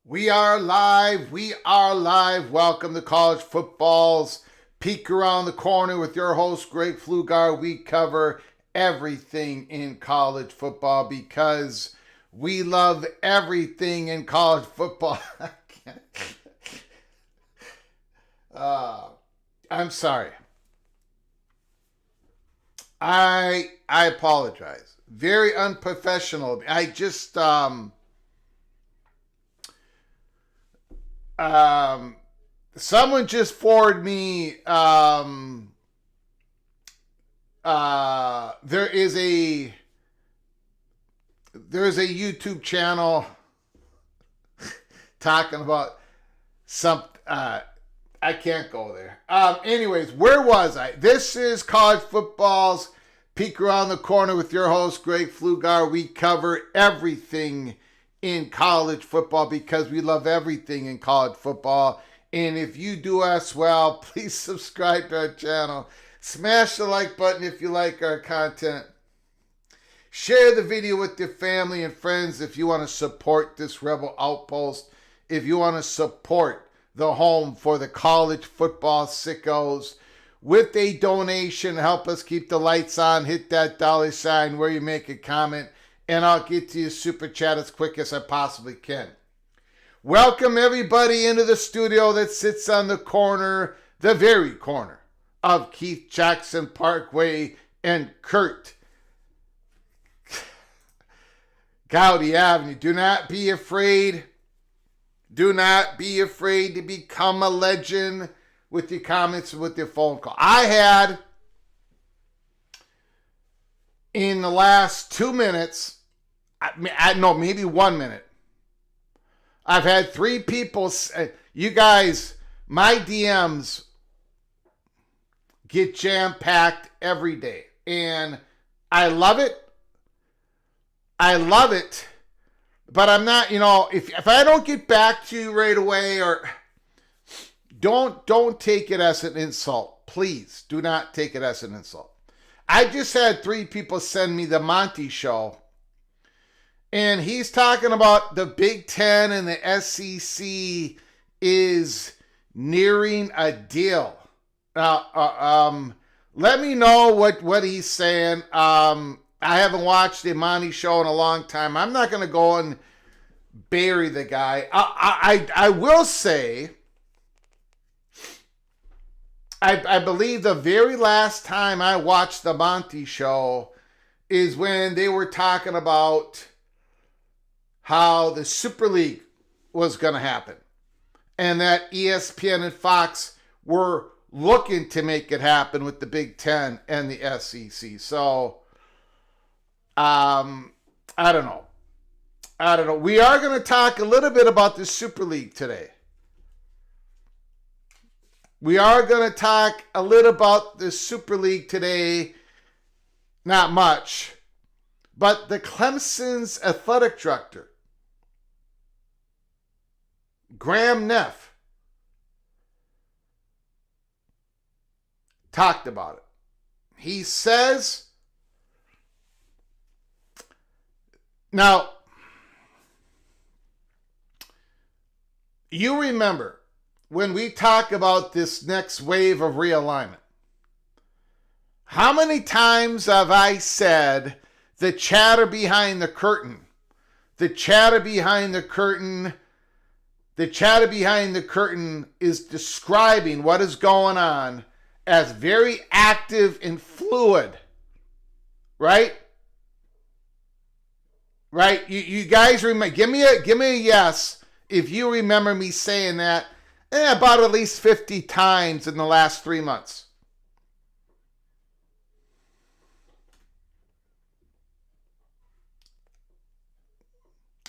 We are live. We are live. Welcome to College Football's Peek Around the Corner with your host, Greg Pflugar. We cover everything in college football because we love everything in college football. I'm sorry. I apologize. Very unprofessional. I just someone just forwarded me there is a YouTube channel talking about some I can't go there. Anyways, where was I? This is College Football's Peek Around the Corner with your host, Greg Pflugar. We cover everything in college football because we love everything in college football. And if you do us well, please subscribe to our channel. Smash the like button if you like our content. Share the video with your family and friends if you want to support this Rebel Outpost. If you want to support the home for the college football sickos with a donation, help us keep the lights on. Hit that $sign where you make a comment, and I'll get to your super chat as quick as I possibly can. Welcome everybody into the studio that sits on the corner, the very corner of Keith Jackson Parkway and Kurt Gowdy Avenue. Do not be afraid. Do not be afraid to become a legend with your comments and with your phone call. I had, in the last 2 minutes, maybe 1 minute, I've had 3 people, you guys, my DMs get jam-packed every day. And I love it. I love it. But I'm not, if I don't get back to you right away, or don't take it as an insult. Please do not take it as an insult. I just had 3 people send me the Monty show. And he's talking about the Big Ten and the SEC is nearing a deal. Now, let me know what he's saying. I haven't watched the Monty show in a long time. I'm not going to go and bury the guy. I will say, I believe the very last time I watched the Monty show is when they were talking about how the Super League was going to happen, and that ESPN and Fox were looking to make it happen with the Big Ten and the SEC. So, I don't know. We are going to talk a little bit about the Super League today. We are going to talk a little about the Super League today. Not much. But the Clemson's athletic director, Graham Neff, talked about it. He says, now, you remember when we talk about this next wave of realignment, how many times have I said the chatter behind the curtain? The chatter behind the curtain is describing what is going on as very active and fluid. Right? Right? You guys remember, give me a yes if you remember me saying that about at least 50 times in the last 3 months.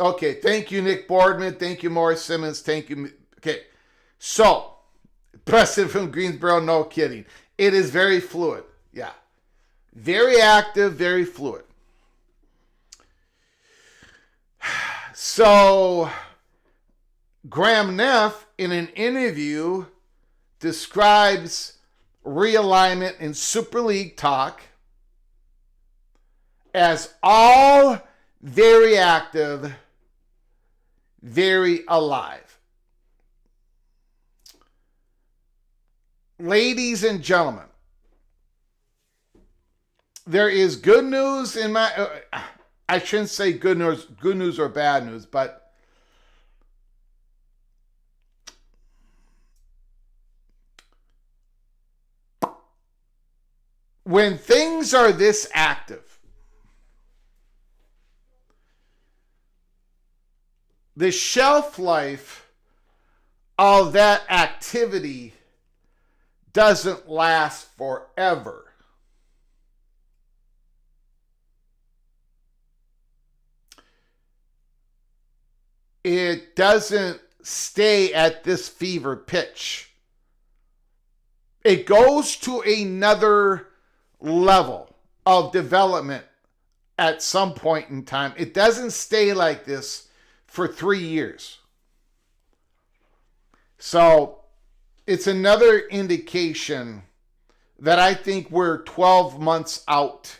Okay, thank you, Nick Boardman. Thank you, Morris Simmons. Thank you. Okay, so, Preston from Greensboro, no kidding. It is very fluid. Yeah. Very active, very fluid. So, Graham Neff, in an interview, describes realignment and Super League talk as all very active, very alive. Ladies and gentlemen, there is good news in my... I shouldn't say good news or bad news, but when things are this active, the shelf life of that activity doesn't last forever. It doesn't stay at this fever pitch. It goes to another level of development at some point in time. It doesn't stay like this for 3 years. So it's another indication that I think we're 12 months out,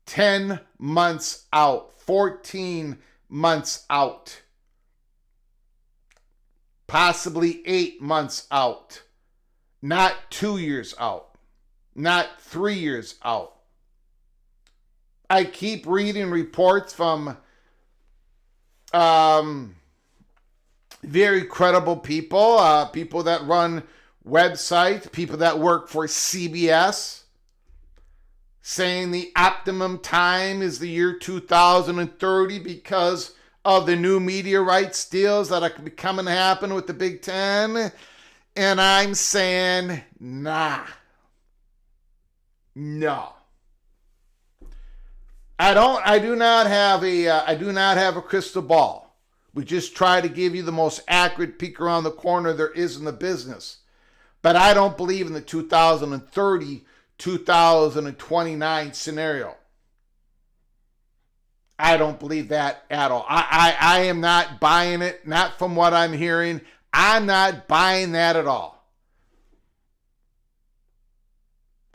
10 months out, 14 months out, possibly 8 months out, not 2 years out, not 3 years out. I keep reading reports from very credible people, people that run websites, people that work for CBS, saying the optimum time is the year 2030 because of the new media rights deals that are coming to happen with the Big Ten. And I'm saying, nah. No. I do not have a crystal ball. We just try to give you the most accurate peek around the corner there is in the business. But I don't believe in the 2030, 2029 scenario. I don't believe that at all. I am not buying it, not from what I'm hearing. I'm not buying that at all.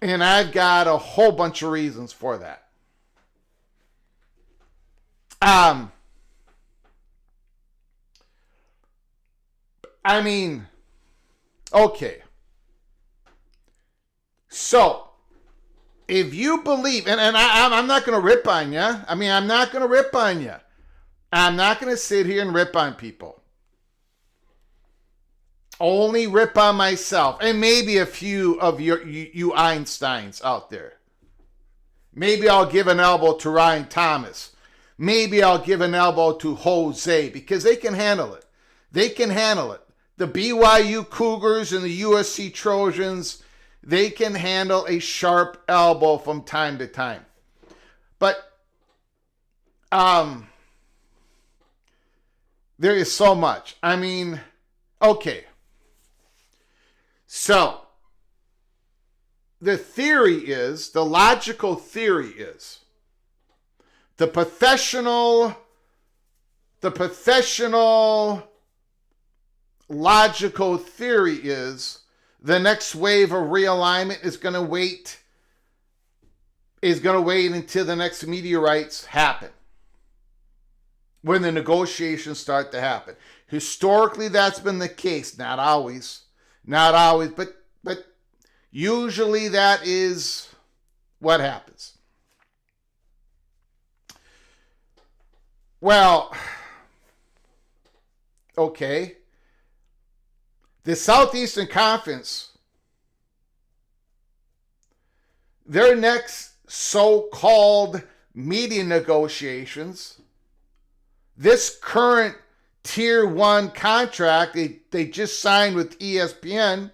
And I've got a whole bunch of reasons for that. I mean, okay. So, if you believe, and I'm not going to rip on you. I mean, I'm not going to rip on you. I'm not going to sit here and rip on people. Only rip on myself and maybe a few of you Einsteins out there. Maybe I'll give an elbow to Ryan Thomas. Maybe I'll give an elbow to Jose because they can handle it. They can handle it. The BYU Cougars and the USC Trojans, they can handle a sharp elbow from time to time. But there is so much. I mean, okay. So, the theory is, the logical theory is, the professional logical theory is the next wave of realignment is going to wait until the next meteorites happen. When the negotiations start to happen. Historically, that's been the case. Not always, but usually that is what happens. Well, okay. The Southeastern Conference, their next so-called media negotiations, this current Tier 1 contract they just signed with ESPN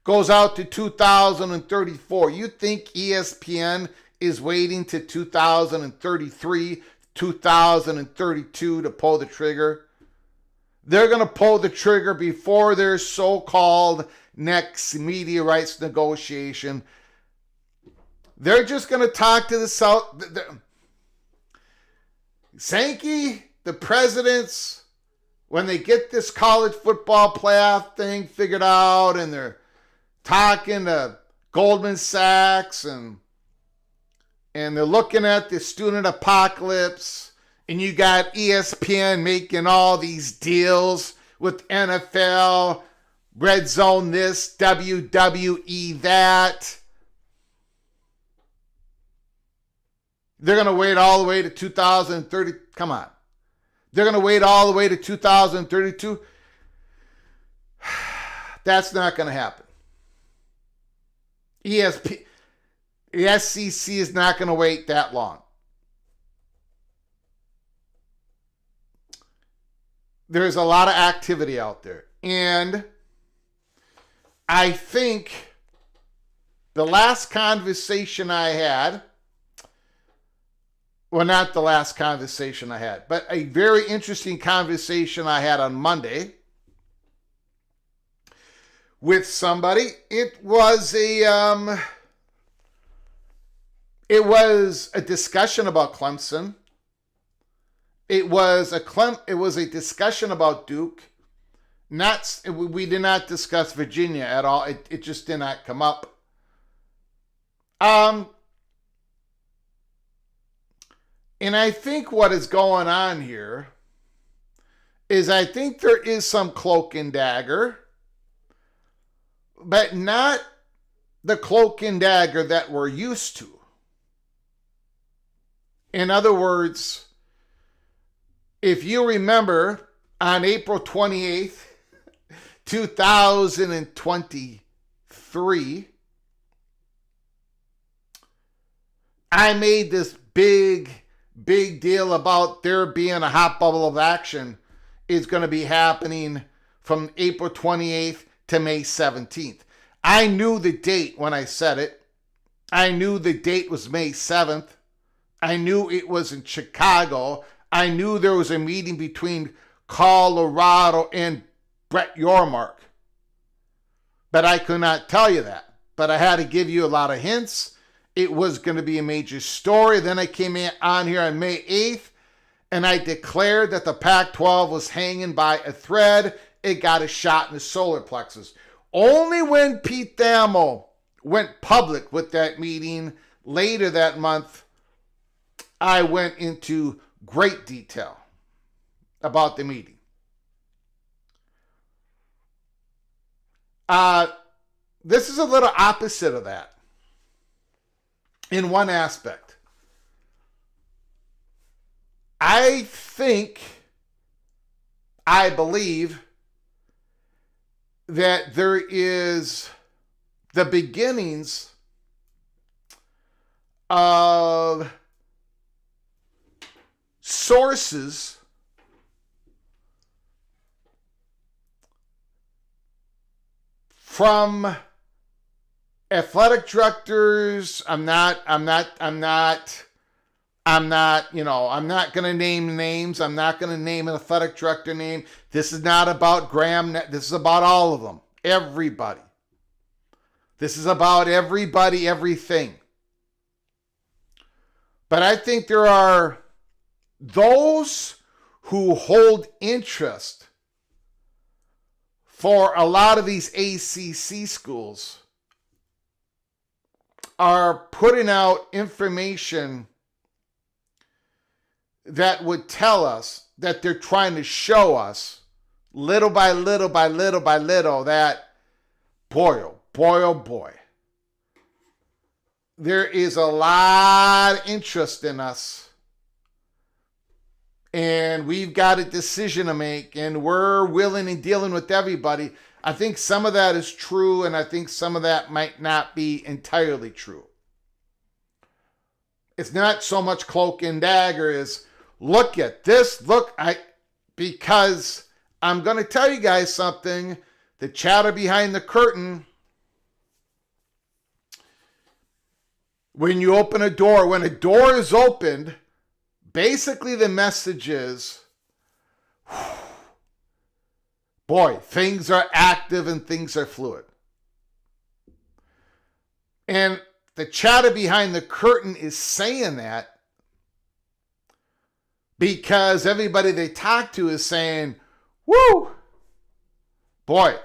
goes out to 2034. You think ESPN is waiting to 2033, 2032 to pull the trigger? They're going to pull the trigger before their so-called next media rights negotiation. They're just going to talk to the South. Sankey, the presidents, when they get this college football playoff thing figured out and they're talking to Goldman Sachs and they're looking at the student apocalypse, and you got ESPN making all these deals with NFL, Red Zone this, WWE that. They're going to wait all the way to 2030. Come on. They're going to wait all the way to 2032. That's not going to happen. The SEC is not going to wait that long. There's a lot of activity out there. And I think the last conversation I had, well, not the last conversation I had, but a very interesting conversation I had on Monday with somebody. It was a discussion about Clemson. It was a discussion about Duke. We did not discuss Virginia at all. It just did not come up. And I think what is going on here is I think there is some cloak and dagger, but not the cloak and dagger that we're used to. In other words, if you remember, on April 28th, 2023, I made this big deal about there being a hot bubble of action is going to be happening from April 28th to May 17th. I knew the date when I said it. I knew the date was May 7th. I knew it was in Chicago. I knew there was a meeting between Colorado and Brett Yormark. But I could not tell you that. But I had to give you a lot of hints. It was going to be a major story. Then I came on here on May 8th, and I declared that the Pac-12 was hanging by a thread. It got a shot in the solar plexus. Only when Pete Thamel went public with that meeting later that month, I went into great detail about the meeting. This is a little opposite of that in one aspect. I believe that there is the beginnings of sources from athletic directors. I'm not going to name names. I'm not going to name an athletic director name. This is not about Graham. This is about all of them. Everybody. This is about everybody, everything. But I think there are those who hold interest for a lot of these ACC schools are putting out information that would tell us, that they're trying to show us little by little by little by little that boy, oh boy, there is a lot of interest in us, and we've got a decision to make, and we're willing and dealing with everybody. I think some of that is true, and I think some of that might not be entirely true. It's not so much cloak and dagger as, look at this, because I'm going to tell you guys something, the chatter behind the curtain. When you open a door, when a door is opened, basically the message is, boy, things are active and things are fluid. And the chatter behind the curtain is saying that because everybody they talk to is saying, woo, boy,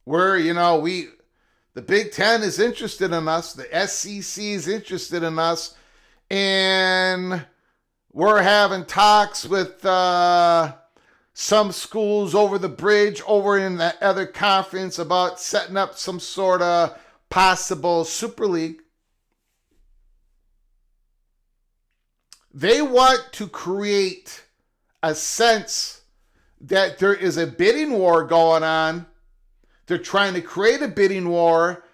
the Big Ten is interested in us, the SEC is interested in us, and we're having talks with some schools over the bridge, over in the other conference, about setting up some sort of possible Super League. They want to create a sense that there is a bidding war going on. They're trying to create a bidding war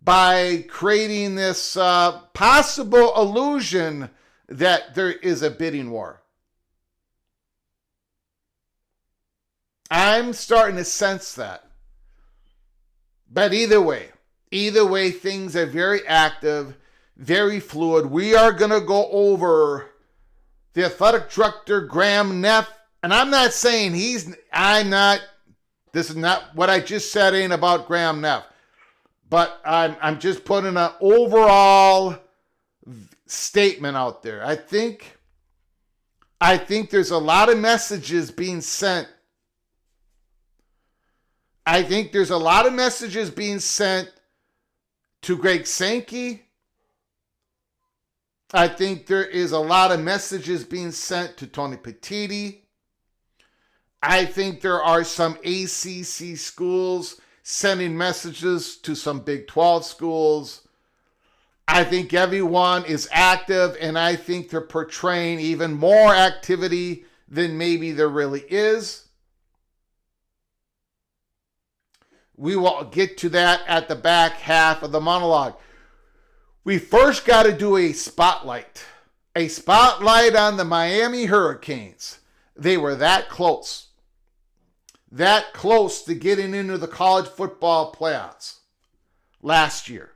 by creating this possible illusion that there is a bidding war. I'm starting to sense that. But either way, things are very active, very fluid. We are going to go over the athletic director, Graham Neff. And I'm not saying this is not what I just said ain't about Graham Neff. But I'm just putting an overall statement out there. I think there's a lot of messages being sent. I think there's a lot of messages being sent to Greg Sankey. I think there is a lot of messages being sent to Tony Petitti. I think there are some ACC schools sending messages to some Big 12 schools. I think everyone is active, and I think they're portraying even more activity than maybe there really is. We will get to that at the back half of the monologue. We first got to do a spotlight on the Miami Hurricanes. They were that close to getting into the college football playoffs last year.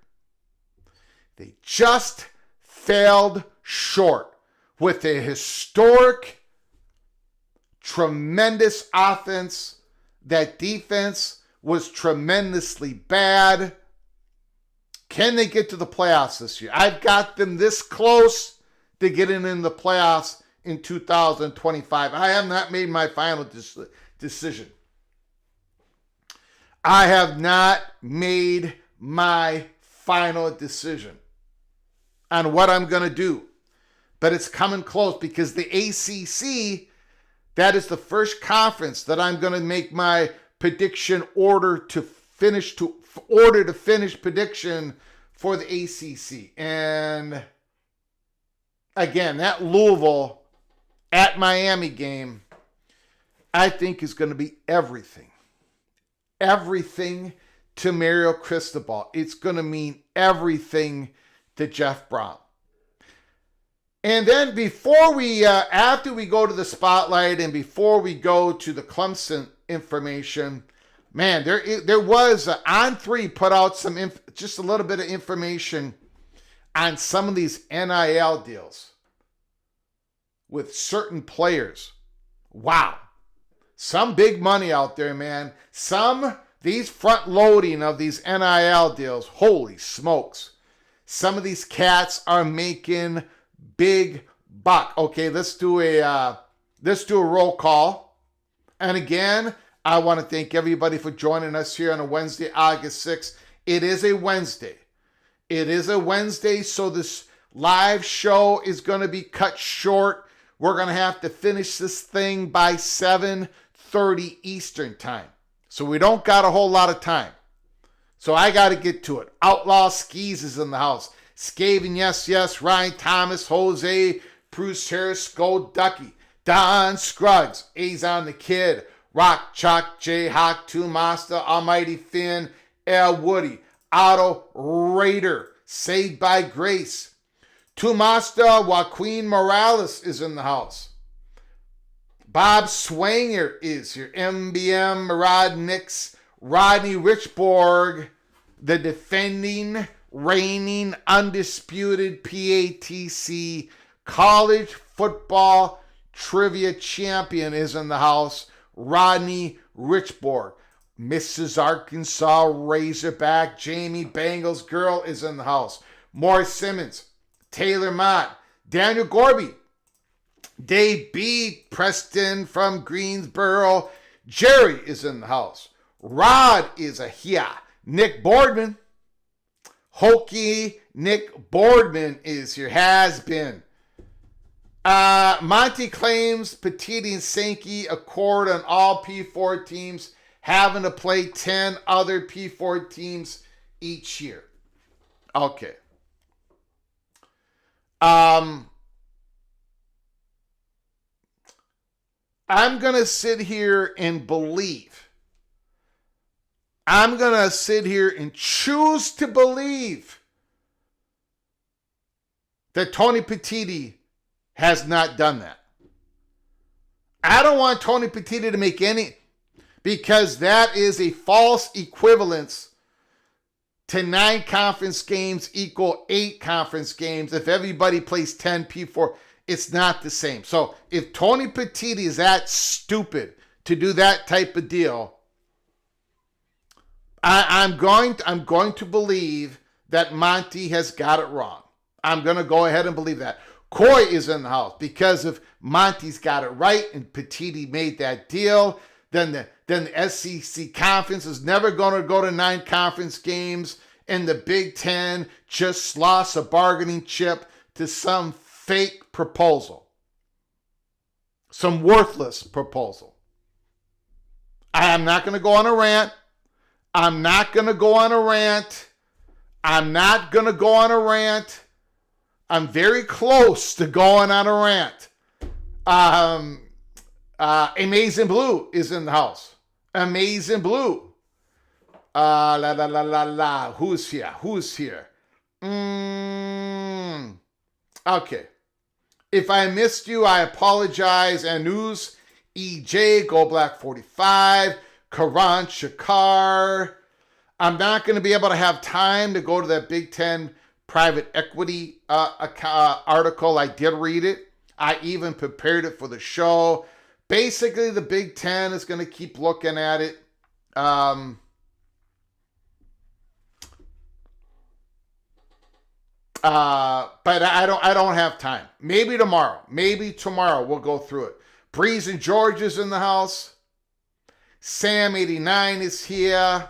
They just failed short with a historic tremendous offense. That defense was tremendously bad. Can they get to the playoffs this year? I've got them this close to getting in the playoffs in 2025. I have not made my final decision. I have not made my final decision on what I'm going to do. But it's coming close because the ACC, that is the first conference that I'm going to make my prediction order to finish prediction for the ACC. And again, that Louisville at Miami game, I think is going to be everything. Everything to Mario Cristobal. It's going to mean everything to Jeff Brown. And then before we, after we go to the spotlight and before we go to the Clemson information, man, there was On3 put out just a little bit of information on some of these NIL deals with certain players. Wow. Some big money out there, man. These front loading of these NIL deals, holy smokes. Some of these cats are making big buck. Okay, let's do a roll call. And again, I want to thank everybody for joining us here on a Wednesday, August 6th. It is a Wednesday. So this live show is going to be cut short. We're going to have to finish this thing by 7:30 Eastern time. So we don't got a whole lot of time. So I got to get to it. Outlaw Skis is in the house. Skaven, yes. Ryan Thomas, Jose, Bruce Harris, Gold Ducky, Don Scruggs, Azon the Kid, Rock Chuck, J Hawk, Two Master, Almighty Finn, L Woody, Otto Raider, Saved by Grace. Two Master, Joaquin Morales is in the house. Bob Swanger is here. MBM, Rod Nix, Rodney Richborg, the defending, reigning, undisputed PATC college football trivia champion is in the house. Rodney Richborg. Mrs. Arkansas Razorback, Jamie Bengals Girl is in the house. Morris Simmons, Taylor Mott, Daniel Gorby, Dave B. Preston from Greensboro. Jerry is in the house. Rod is here. Nick Boardman. Hokey Nick Boardman is here. Has been. Monty claims Petiti and Sankey accord on all P4 teams having to play 10 other P4 teams each year. Okay. I'm going to sit here and believe. I'm going to sit here and choose to believe that Tony Petiti has not done that. I don't want Tony Petiti to make any, because that is a false equivalence to 9 conference games equal 8 conference games. If everybody plays 10 P4, it's not the same. So if Tony Petiti is that stupid to do that type of deal, I'm going to believe that Monty has got it wrong. I'm going to go ahead and believe that. Coy is in the house because if Monty's got it right and Petiti made that deal, then the SEC conference is never going to go to 9 conference games, and the Big Ten just lost a bargaining chip to some fake proposal, some worthless proposal. I'm not going to go on a rant. I'm very close to going on a rant. Amazing Blue is in the house. Amazing Blue. Who's here? Okay. If I missed you, I apologize. Anus, EJ, Go Black 45, Karan Shakar. I'm not going to be able to have time to go to that Big Ten private equity article. I did read it. I even prepared it for the show. Basically, the Big Ten is going to keep looking at it. But I don't have time. Maybe tomorrow we'll go through it. Breeze and George is in the house. Sam 89 is here.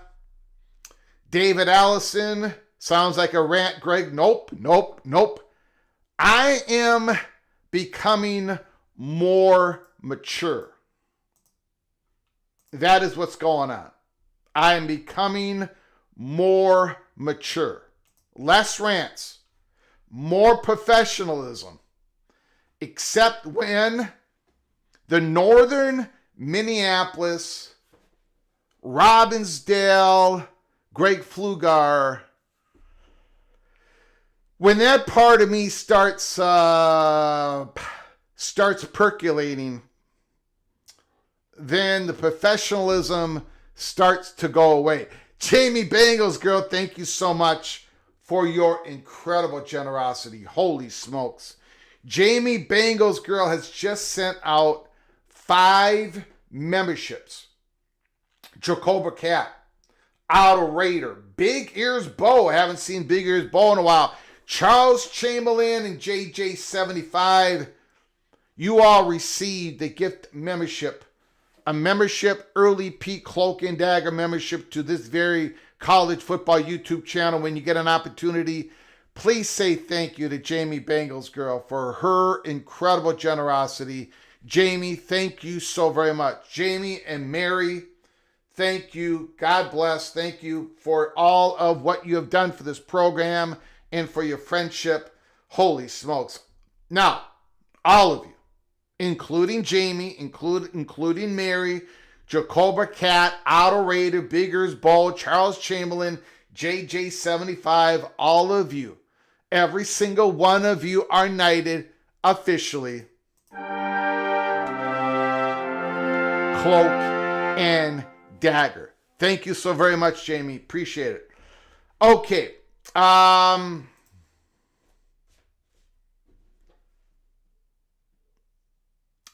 David Allison, sounds like a rant, Greg. Nope. I am becoming more mature. That is what's going on. I am becoming more mature. Less rants. More professionalism. Except when the northern Minneapolis, Robbinsdale, Greg Flugar, when that part of me starts percolating, then the professionalism starts to go away. Jamie Bengals girl, thank you so much for your incredible generosity. Holy smokes. Jamie Bengals girl has just sent out 5 memberships. Jacoba Cat, Otto Raider, Big Ears Bo. I haven't seen Big Ears Bo in a while. Charles Chamberlain and JJ75. You all received a gift membership. A membership, early Pete Cloak and Dagger membership to this very college football YouTube channel. When you get an opportunity, please say thank you to Jamie Bengals girl for her incredible generosity. Jamie, thank you so very much. Jamie and Mary, thank you. God bless. Thank you for all of what you have done for this program and for your friendship. Holy smokes. Now, all of you, including Jamie, including Mary, Jacoba Cat, Otto Raider, Biggers Bowl, Charles Chamberlain, JJ75, all of you, every single one of you are knighted officially. Cloak and Dagger. Thank you so very much, Jamie. Appreciate it. Okay.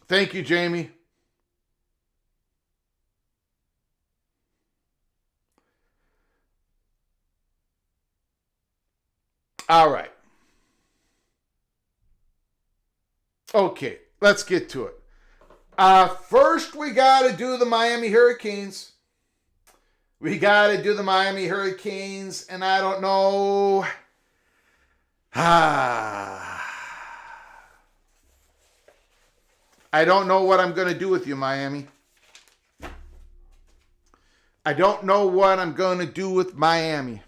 Thank you, Jamie. All right. Okay, let's get to it. First, we got to do the Miami Hurricanes. And I don't know. I don't know what I'm going to do with you, Miami. I don't know what I'm going to do with Miami.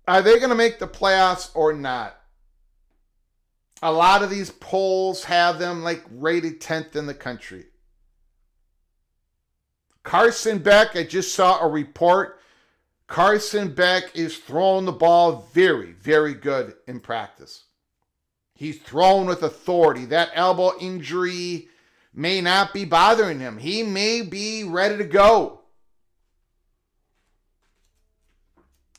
Are they going to make the playoffs or not? A lot of these polls have them like rated 10th in the country. Carson Beck, I just saw a report. Carson Beck is throwing the ball very, very good in practice. He's thrown with authority. That elbow injury may not be bothering him. He may be ready to go.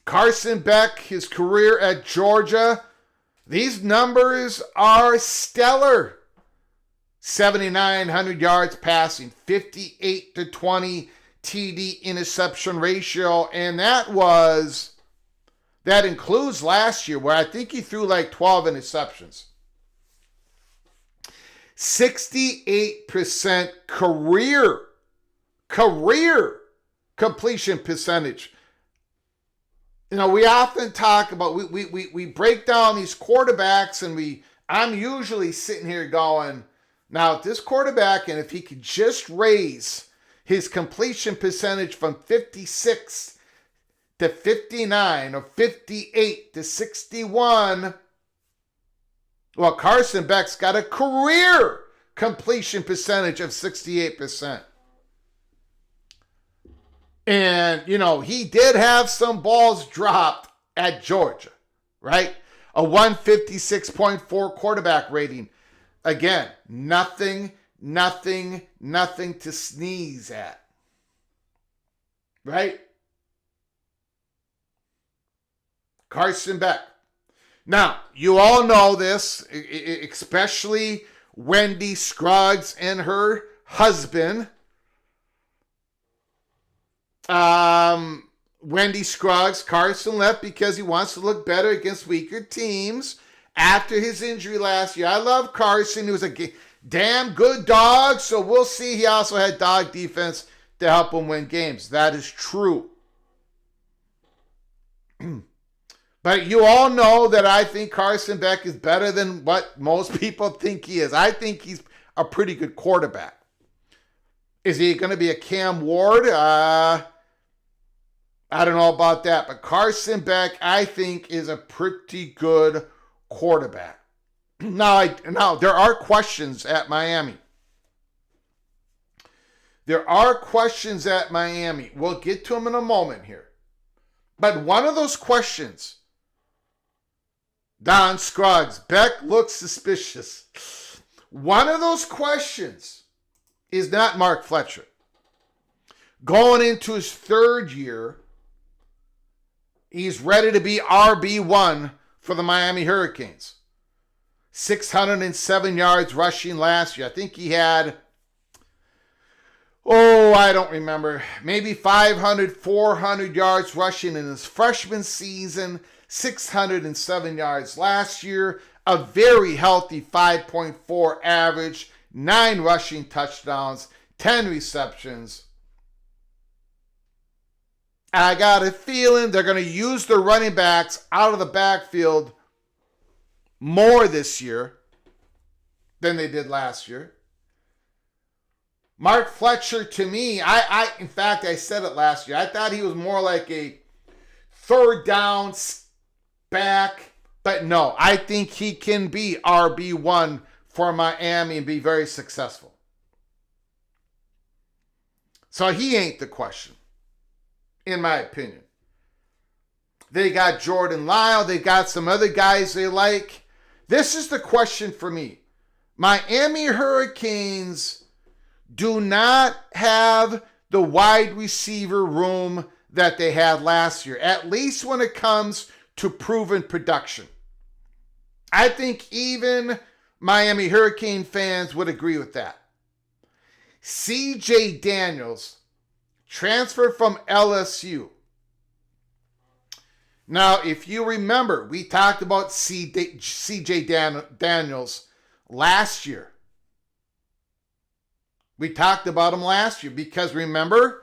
Carson Beck, his career at Georgia, these numbers are stellar. 7,900 yards passing, 58-20 TD interception ratio, and that includes last year where I think he threw like 12 interceptions. 68% career completion percentage. You know, we often talk about, we break down these quarterbacks, and I'm usually sitting here going, now this quarterback, and if he could just raise his completion percentage from 56 to 59 or 58 to 61, well, Carson Beck's got a career completion percentage of 68%. And, you know, he did have some balls dropped at Georgia, right? A 156.4 quarterback rating. Again, nothing to sneeze at, right? Carson Beck. Now, you all know this, especially Wendy Scruggs and her husband. Wendy Scruggs, Carson left because he wants to look better against weaker teams after his injury last year. I love Carson. He was a damn good dog, so we'll see. He also had dog defense to help him win games. That is true. But you all know that I think Carson Beck is better than what most people think he is. I think he's a pretty good quarterback. Is he going to be a Cam Ward? I don't know about that. But Carson Beck, I think, is a pretty good quarterback. Now, there are questions at Miami. There are questions at Miami. We'll get to them in a moment here. But one of those questions, Don Scruggs, Beck looks suspicious. One of those questions is not Mark Fletcher. Going into his third year, he's ready to be RB1 for the Miami Hurricanes. 607 yards rushing last year. I think he had, I don't remember, maybe 500, 400 yards rushing in his freshman season. 607 yards last year, a very healthy 5.4 average, 9 rushing touchdowns, 10 receptions. I got a feeling they're going to use their running backs out of the backfield more this year than they did last year. Mark Fletcher, to me, in fact, I said it last year. I thought he was more like a third down back, but no, I think he can be RB1 for Miami and be very successful. So he ain't the question, in my opinion. They got Jordan Lyle. They got some other guys they like. This is the question for me. Miami Hurricanes do not have the wide receiver room that they had last year, at least when it comes to proven production. I think even Miami Hurricane fans would agree with that. C.J. Daniels transferred from LSU. Now, if you remember, we talked about C.J. Daniels last year. We talked about him last year because remember,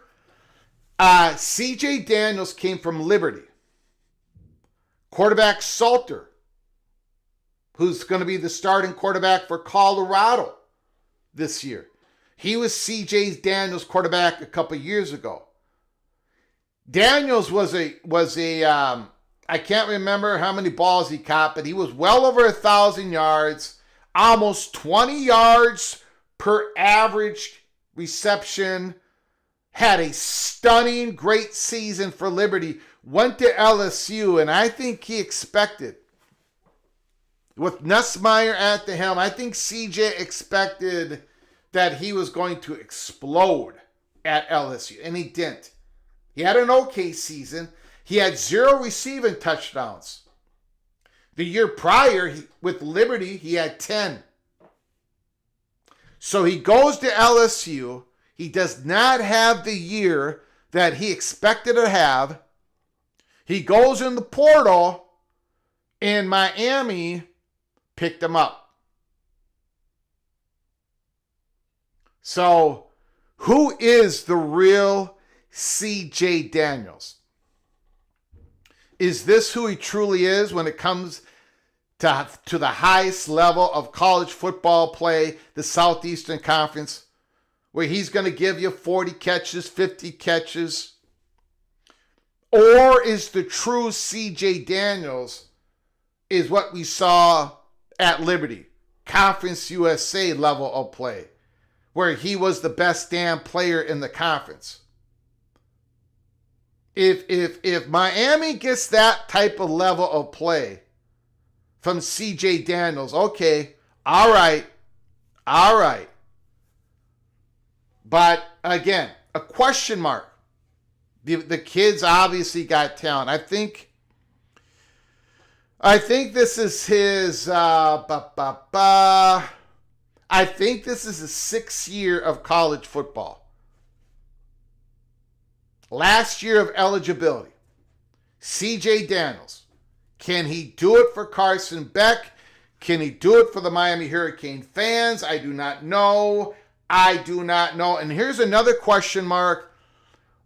C.J. Daniels came from Liberty. Quarterback Salter, who's going to be the starting quarterback for Colorado this year. He was C.J. Daniels' quarterback a couple years ago. Daniels was a I can't remember how many balls he caught, but he was well over 1,000 yards, almost 20 yards per average reception, had a stunning, great season for Liberty, went to LSU, and I think he expected, with Nussmeier at the helm, I think CJ expected that he was going to explode at LSU, and he didn't. He had an okay season. He had 0 receiving touchdowns. The year prior, with Liberty, he had 10. So he goes to LSU. He does not have the year that he expected to have. He goes in the portal, and Miami picked him up. So, who is the real C.J. Daniels? Is this who he truly is when it comes to the highest level of college football play, the Southeastern Conference, where he's going to give you 40 catches, 50 catches? Or is the true C.J. Daniels is what we saw at Liberty, Conference USA level of play, where he was the best damn player in the conference? If Miami gets that type of level of play from C.J. Daniels, okay, all right. But again, a question mark. The kid's obviously got talent. I think this is his I think this is the 6th year of college football. Last year of eligibility. C.J. Daniels. Can he do it for Carson Beck? Can he do it for the Miami Hurricane fans? I do not know. And here's another question mark.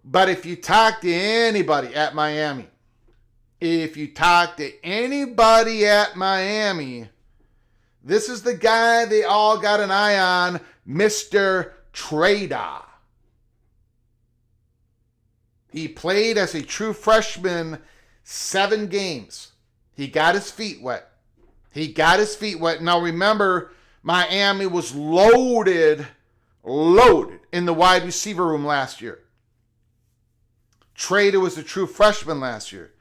But if you talk to anybody at Miami, this is the guy they all got an eye on, Mr. Trader. He played as a true freshman 7 games. He got his feet wet. Now remember, Miami was loaded in the wide receiver room last year. Trader was a true freshman last year.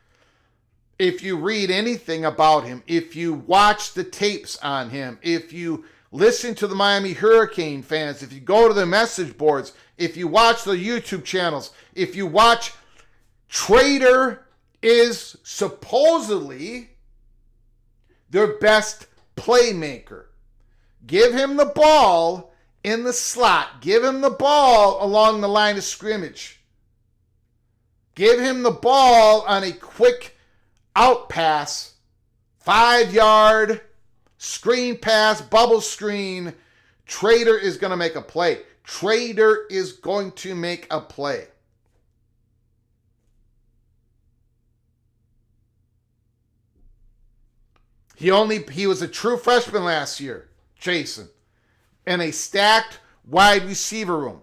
If you read anything about him, if you watch the tapes on him, if you listen to the Miami Hurricane fans, if you go to the message boards, if you watch the YouTube channels, if you watch, Trader is supposedly their best playmaker. Give him the ball in the slot. Give him the ball along the line of scrimmage. Give him the ball on a quick out pass, 5-yard, screen pass, bubble screen. Trader is going to make a play. He was a true freshman last year, Jason, in a stacked wide receiver room.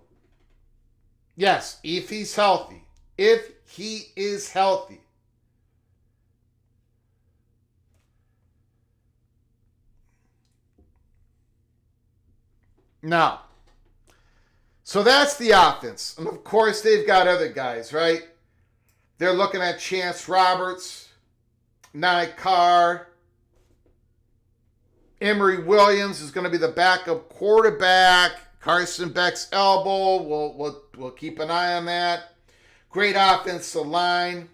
Yes, if he's healthy. If he is healthy. Now, so that's the offense. And of course, they've got other guys, right? They're looking at Chance Roberts, Nye Carr. Emory Williams is going to be the backup quarterback. Carson Beck's elbow. We'll keep an eye on that. Great offensive line.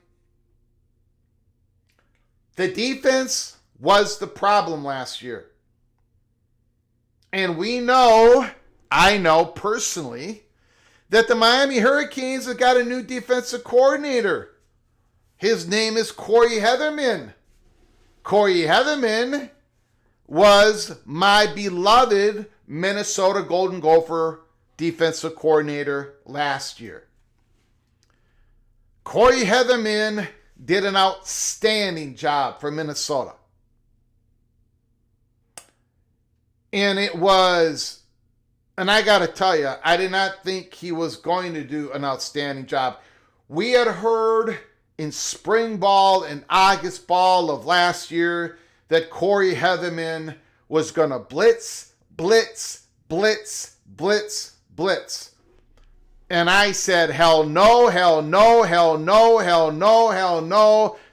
The defense was the problem last year. And I know personally, that the Miami Hurricanes have got a new defensive coordinator. His name is Corey Heatherman. Corey Heatherman was my beloved Minnesota Golden Gopher defensive coordinator last year. Corey Heatherman did an outstanding job for Minnesota. And I got to tell you, I did not think he was going to do an outstanding job. We had heard in spring ball and August ball of last year that Corey Heatherman was going to blitz. And I said, hell no.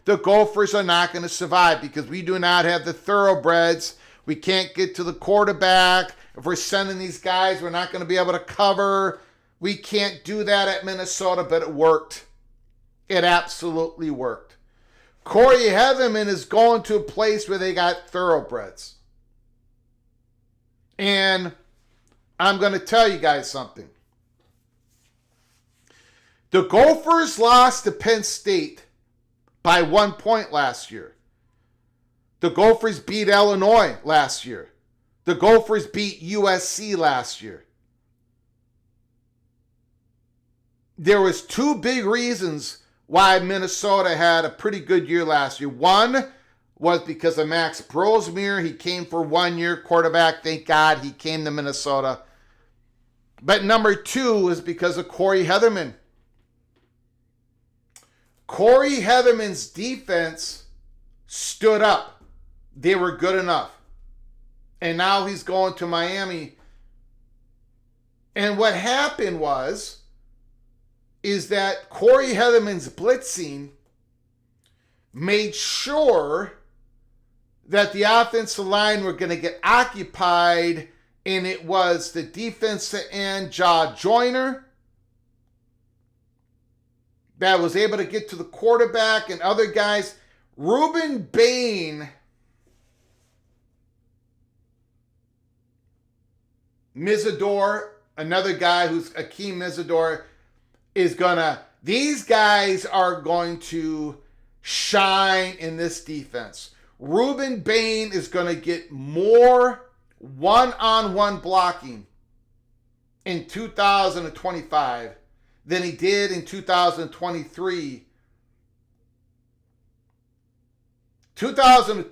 The Gophers are not going to survive because we do not have the thoroughbreds. We can't get to the quarterback. If we're sending these guys, we're not going to be able to cover. We can't do that at Minnesota, but it worked. It absolutely worked. Corey Heatherman is going to a place where they got thoroughbreds. And I'm going to tell you guys something. The Gophers lost to Penn State by 1 point last year. The Gophers beat Illinois last year. The Gophers beat USC last year. There was 2 big reasons why Minnesota had a pretty good year last year. One was because of Max Brosmere. He came for 1 year quarterback. Thank God he came to Minnesota. But number 2 is because of Corey Heatherman. Corey Heatherman's defense stood up. They were good enough. And now he's going to Miami. And what happened is that Corey Heatherman's blitzing made sure that the offensive line were going to get occupied, and it was the defensive end, Jaw Joyner, that was able to get to the quarterback and other guys. Ruben Bain Mizador, another guy who's Akeem Mizador, is these guys are going to shine in this defense. Ruben Bain is going to get more one-on-one blocking in 2025 than he did in 2023.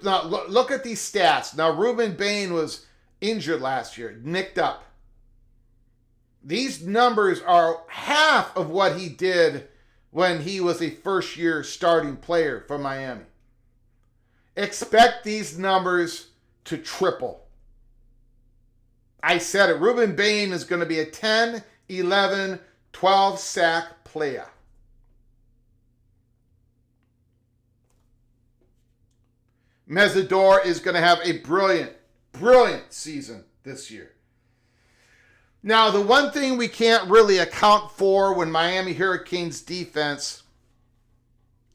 Now, look at these stats. Now, Ruben Bain was injured last year, nicked up. These numbers are half of what he did when he was a first-year starting player for Miami. Expect these numbers to triple. I said it. Ruben Bain is going to be a 10, 11, 12 sack player. Mezidor is going to have a brilliant season this year. Now, the one thing we can't really account for when Miami Hurricanes defense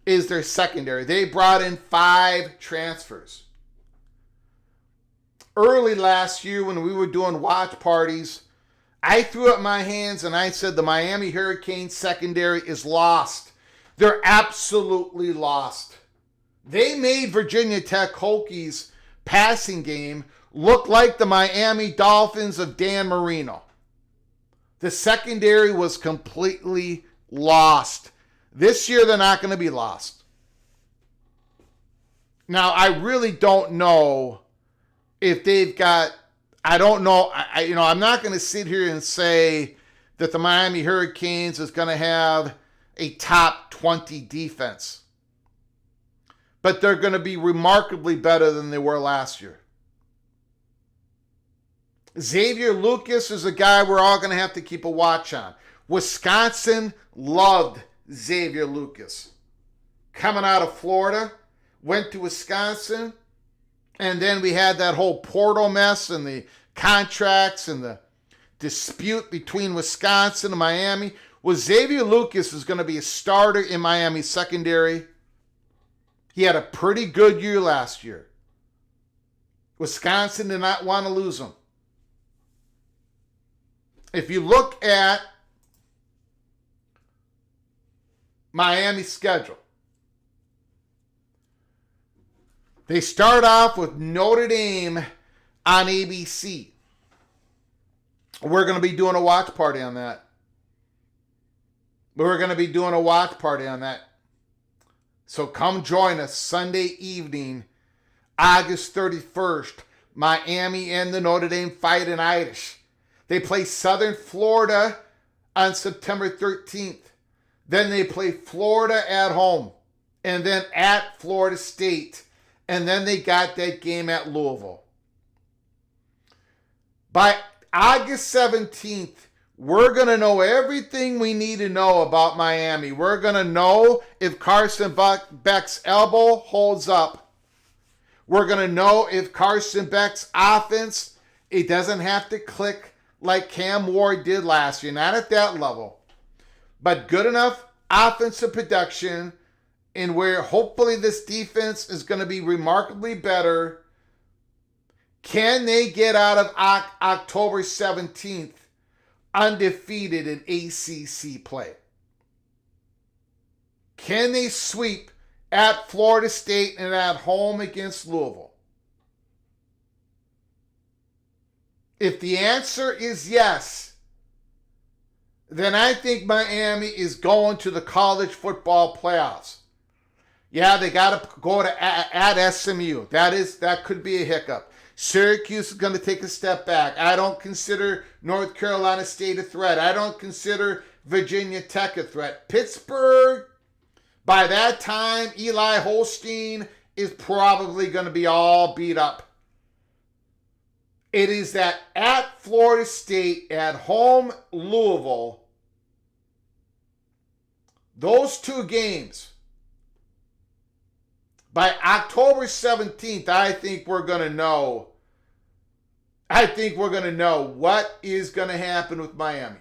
is their secondary. They brought in 5 transfers. Early last year when we were doing watch parties, I threw up my hands and I said the Miami Hurricanes secondary is lost. They're absolutely lost. They made Virginia Tech Hokies passing game look like the Miami Dolphins of Dan Marino. The secondary was completely lost. This year, they're not going to be lost. Now, I really don't know if they've got, I don't know, I'm not going to sit here and say that the Miami Hurricanes is going to have a top 20 defense. But they're going to be remarkably better than they were last year. Xavier Lucas is a guy we're all going to have to keep a watch on. Wisconsin loved Xavier Lucas. Coming out of Florida, went to Wisconsin, and then we had that whole portal mess and the contracts and the dispute between Wisconsin and Miami. Well, Xavier Lucas is going to be a starter in Miami's secondary. He had a pretty good year last year. Wisconsin did not want to lose him. If you look at Miami's schedule, they start off with Notre Dame on ABC. We're going to be doing a watch party on that. So come join us Sunday evening, August 31st. Miami and the Notre Dame Fighting Irish. They play Southern Florida on September 13th. Then they play Florida at home. And then at Florida State. And then they got that game at Louisville. By August 17th, we're going to know everything we need to know about Miami. We're going to know if Carson Beck's elbow holds up. We're going to know if Carson Beck's offense, it doesn't have to click like Cam Ward did last year. Not at that level. But good enough offensive production and where hopefully this defense is going to be remarkably better. Can they get out of October 17th undefeated in ACC play? Can they sweep at Florida State and at home against Louisville? If the answer is yes, then I think Miami is going to the college football playoffs. Yeah, they got to go to at SMU. That could be a hiccup. Syracuse is going to take a step back. I don't consider North Carolina State a threat. I don't consider Virginia Tech a threat. Pittsburgh, by that time, Eli Holstein is probably going to be all beat up. It is that at Florida State, at home Louisville, those two games, by October 17th, I think we're going to know. I think we're going to know what is going to happen with Miami.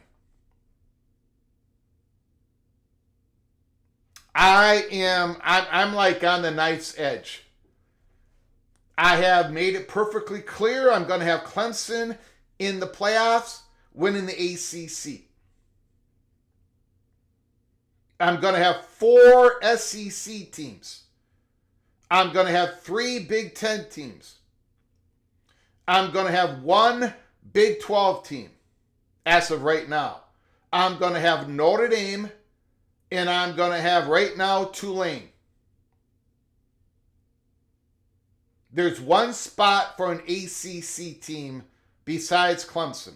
I'm like on the knife's edge. I have made it perfectly clear I'm going to have Clemson in the playoffs, winning the ACC. I'm going to have 4 SEC teams. I'm going to have 3 Big Ten teams. I'm going to have 1 Big 12 team as of right now. I'm going to have Notre Dame, and I'm going to have right now Tulane. There's 1 spot for an ACC team besides Clemson.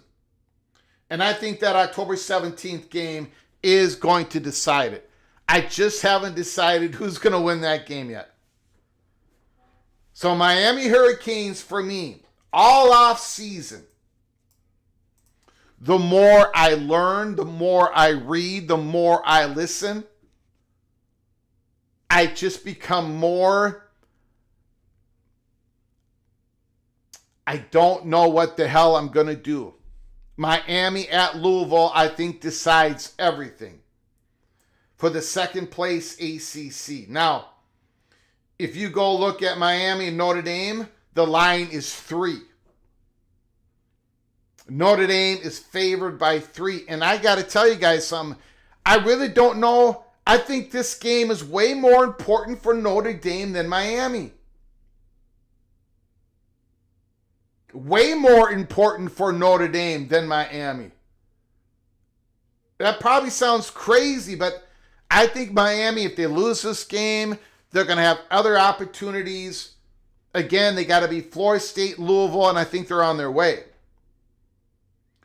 And I think that October 17th game is going to decide it. I just haven't decided who's going to win that game yet. So Miami Hurricanes for me, all off season. The more I learn, the more I read, the more I listen, I just become more, I don't know what the hell I'm going to do. Miami at Louisville, I think, decides everything for the second place ACC. Now, if you go look at Miami and Notre Dame, the line is 3. Notre Dame is favored by 3. And I got to tell you guys something. I really don't know. I think this game is way more important for Notre Dame than Miami. Way more important for Notre Dame than Miami. That probably sounds crazy, but I think Miami, if they lose this game, they're going to have other opportunities. Again, they got to beat Florida State, Louisville, and I think they're on their way.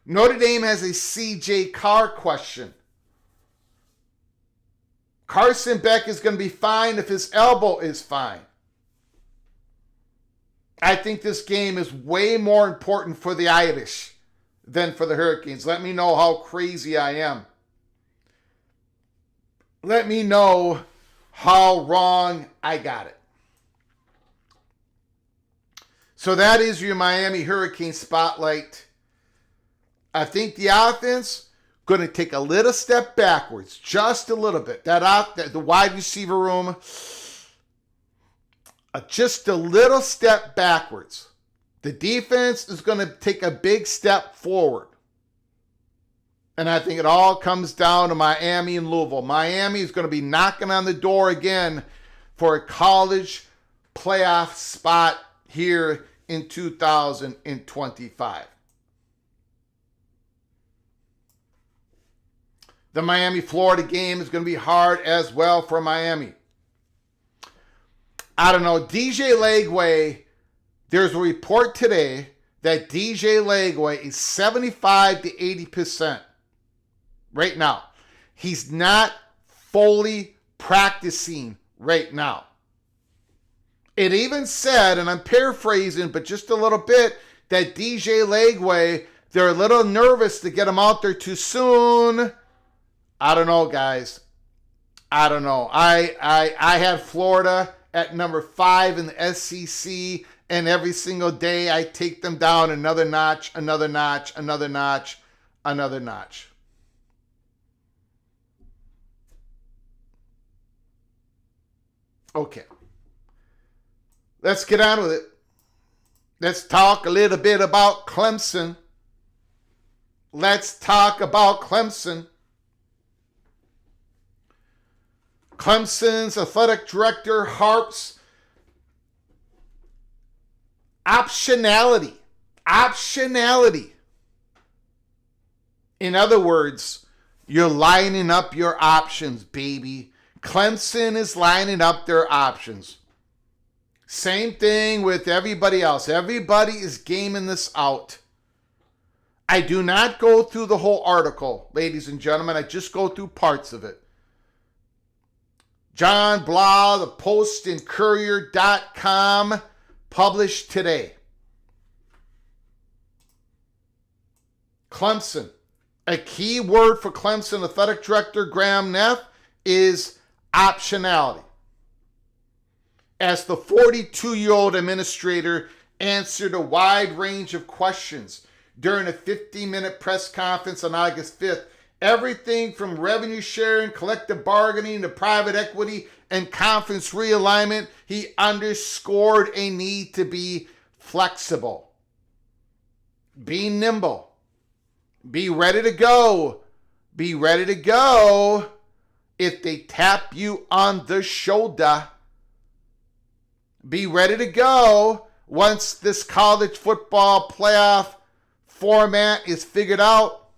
Notre Dame has a CJ Carr question. Carson Beck is going to be fine if his elbow is fine. I think this game is way more important for the Irish than for the Hurricanes. Let me know how crazy I am. Let me know how wrong I got it. So that is your Miami Hurricane spotlight. I think the offense going to take a little step backwards, just a little bit. The wide receiver room, just a little step backwards. The defense is going to take a big step forward. And I think it all comes down to Miami and Louisville. Miami is going to be knocking on the door again for a college playoff spot here in 2025. The Miami-Florida game is going to be hard as well for Miami. I don't know. DJ Lagway, there's a report today that DJ Lagway is 75 to 80% right now. He's not fully practicing right now. It even said, and I'm paraphrasing, but just a little bit, that DJ Lagway, they're a little nervous to get him out there too soon. I don't know, guys. I don't know. I had Florida at number 5 in the SEC, and every single day I take them down another notch, another notch, another notch, another notch. Okay. Let's get on with it. Let's talk a little bit about Clemson. Let's talk about Clemson. Clemson's athletic director harps optionality. Optionality. In other words, you're lining up your options, baby. Clemson is lining up their options. Same thing with everybody else. Everybody is gaming this out. I do not go through the whole article, ladies and gentlemen. I just go through parts of it. John Blah, the Post and Courier.com, published today. Clemson. A key word for Clemson athletic director Graham Neff is optionality. As the 42-year-old administrator answered a wide range of questions during a 15-minute press conference on August 5th, everything from revenue sharing, collective bargaining to private equity and conference realignment, he underscored a need to be flexible. Be nimble. Be ready to go. Be ready to go if they tap you on the shoulder. Be ready to go once this college football playoff format is figured out.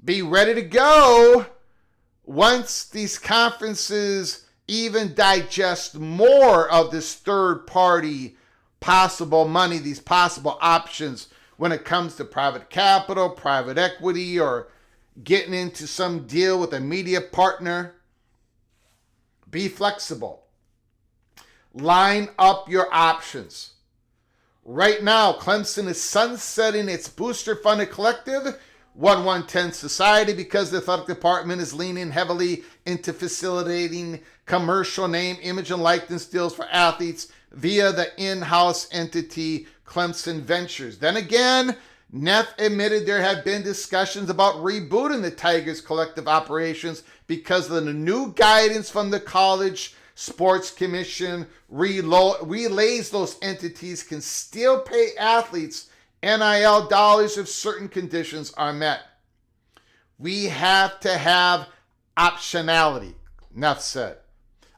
Be ready to go once these conferences even digest more of this third-party possible money, these possible options when it comes to private capital, private equity, or getting into some deal with a media partner. Be flexible. Line up your options. Right now, Clemson is sunsetting its booster-funded collective, 1110 Society, because the athletic department is leaning heavily into facilitating commercial name, image, and likeness deals for athletes via the in-house entity Clemson Ventures. Then again, Neff admitted there had been discussions about rebooting the Tigers' collective operations because of the new guidance from the College Sports Commission relays those entities can still pay athletes NIL dollars if certain conditions are met. We have to have optionality, Neff said.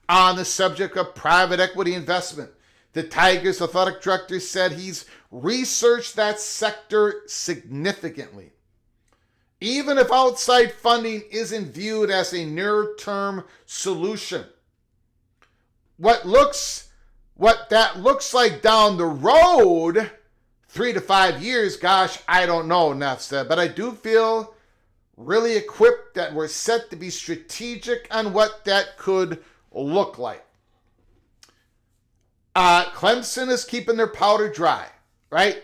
On the subject of private equity investment, the Tigers athletic director said he's researched that sector significantly. Even if outside funding isn't viewed as a near-term solution, what that looks like down the road, 3 to 5 years, gosh, I don't know, Neff said, but I do feel really equipped that we're set to be strategic on what that could look like. Clemson is keeping their powder dry, right?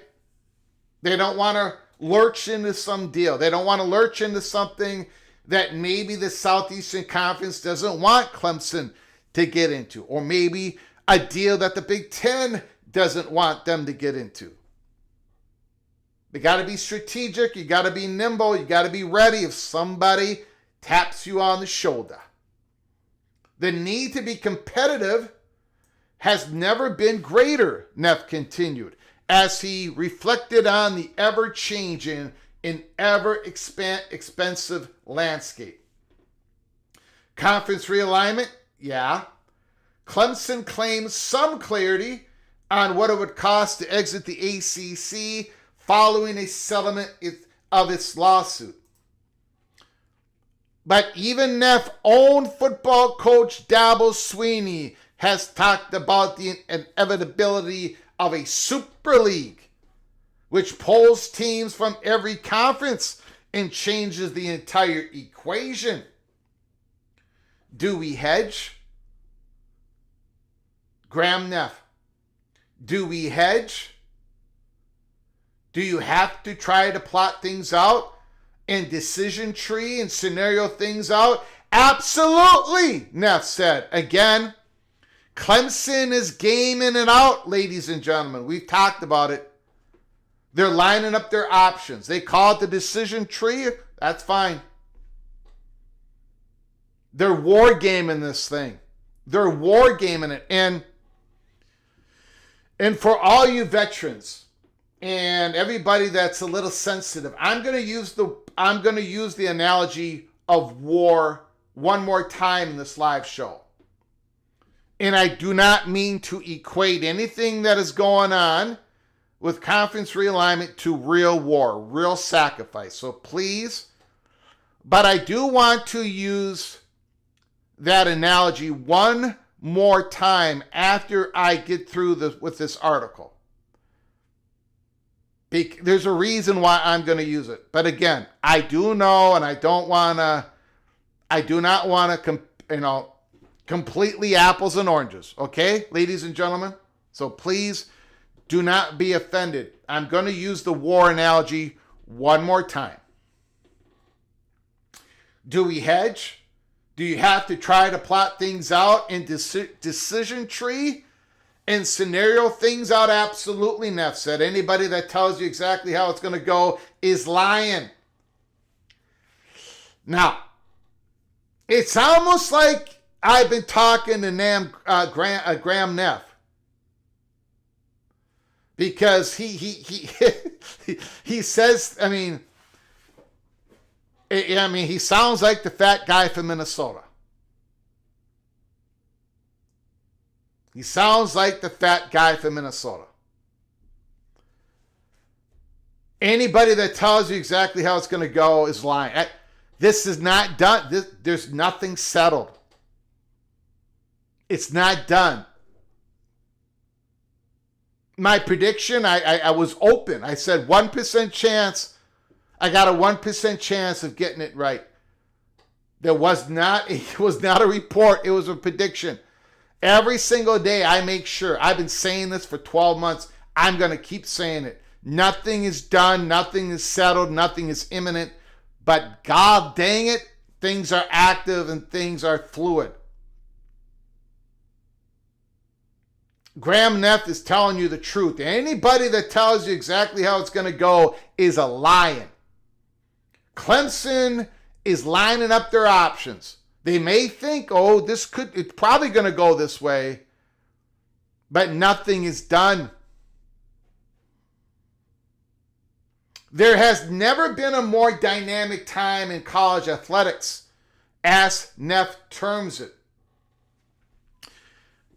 They don't want to lurch into some deal. They don't want to lurch into something that maybe the Southeastern Conference doesn't want Clemson to get into, or maybe a deal that the Big Ten doesn't want them to get into. You got to be strategic. You got to be nimble. You got to be ready if somebody taps you on the shoulder. The need to be competitive has never been greater, Neff continued, as he reflected on the ever-changing and ever-expensive landscape. Conference realignment? Yeah. Clemson claims some clarity on what it would cost to exit the ACC following a settlement of its lawsuit. But even Neff's own football coach, Dabo Swinney, has talked about the inevitability of a super league, which pulls teams from every conference and changes the entire equation. Do we hedge? Graham Neff, do we hedge? Do you have to try to plot things out and decision tree and scenario things out? Absolutely, Neff said. Again, Clemson is gaming it out, ladies and gentlemen. We've talked about it. They're lining up their options. They call it the decision tree. That's fine. They're war gaming this thing. They're war gaming it. And for all you veterans and everybody that's a little sensitive, I'm going to use the analogy of war one more time in this live show. And I do not mean to equate anything that is going on with conference realignment to real war, real sacrifice. So please, but I do want to use that analogy one more time after I get through with this article. There's a reason why I'm going to use it. But again, I do know, and I do not want to, completely apples and oranges. Okay, ladies and gentlemen? So please do not be offended. I'm going to use the war analogy one more time. Do we hedge? Do you have to try to plot things out in decision tree and scenario things out? Absolutely, Neff said. Anybody that tells you exactly how it's going to go is lying. Now, it's almost like I've been talking to Graham Neff, because he he says, he sounds like the fat guy from Minnesota. He sounds like the fat guy from Minnesota. Anybody that tells you exactly how it's going to go is lying. This is not done. There's nothing settled. It's not done. My prediction, I was open. I said 1% chance. I got a 1% chance of getting it right. It was not a report. It was a prediction. Every single day I make sure. I've been saying this for 12 months. I'm going to keep saying it. Nothing is done. Nothing is settled. Nothing is imminent. But God dang it, things are active and things are fluid. Graham Neff is telling you the truth. Anybody that tells you exactly how it's going to go is a lion. Clemson is lining up their options. They may think, it's probably going to go this way, but nothing is done. There has never been a more dynamic time in college athletics, as Neff terms it.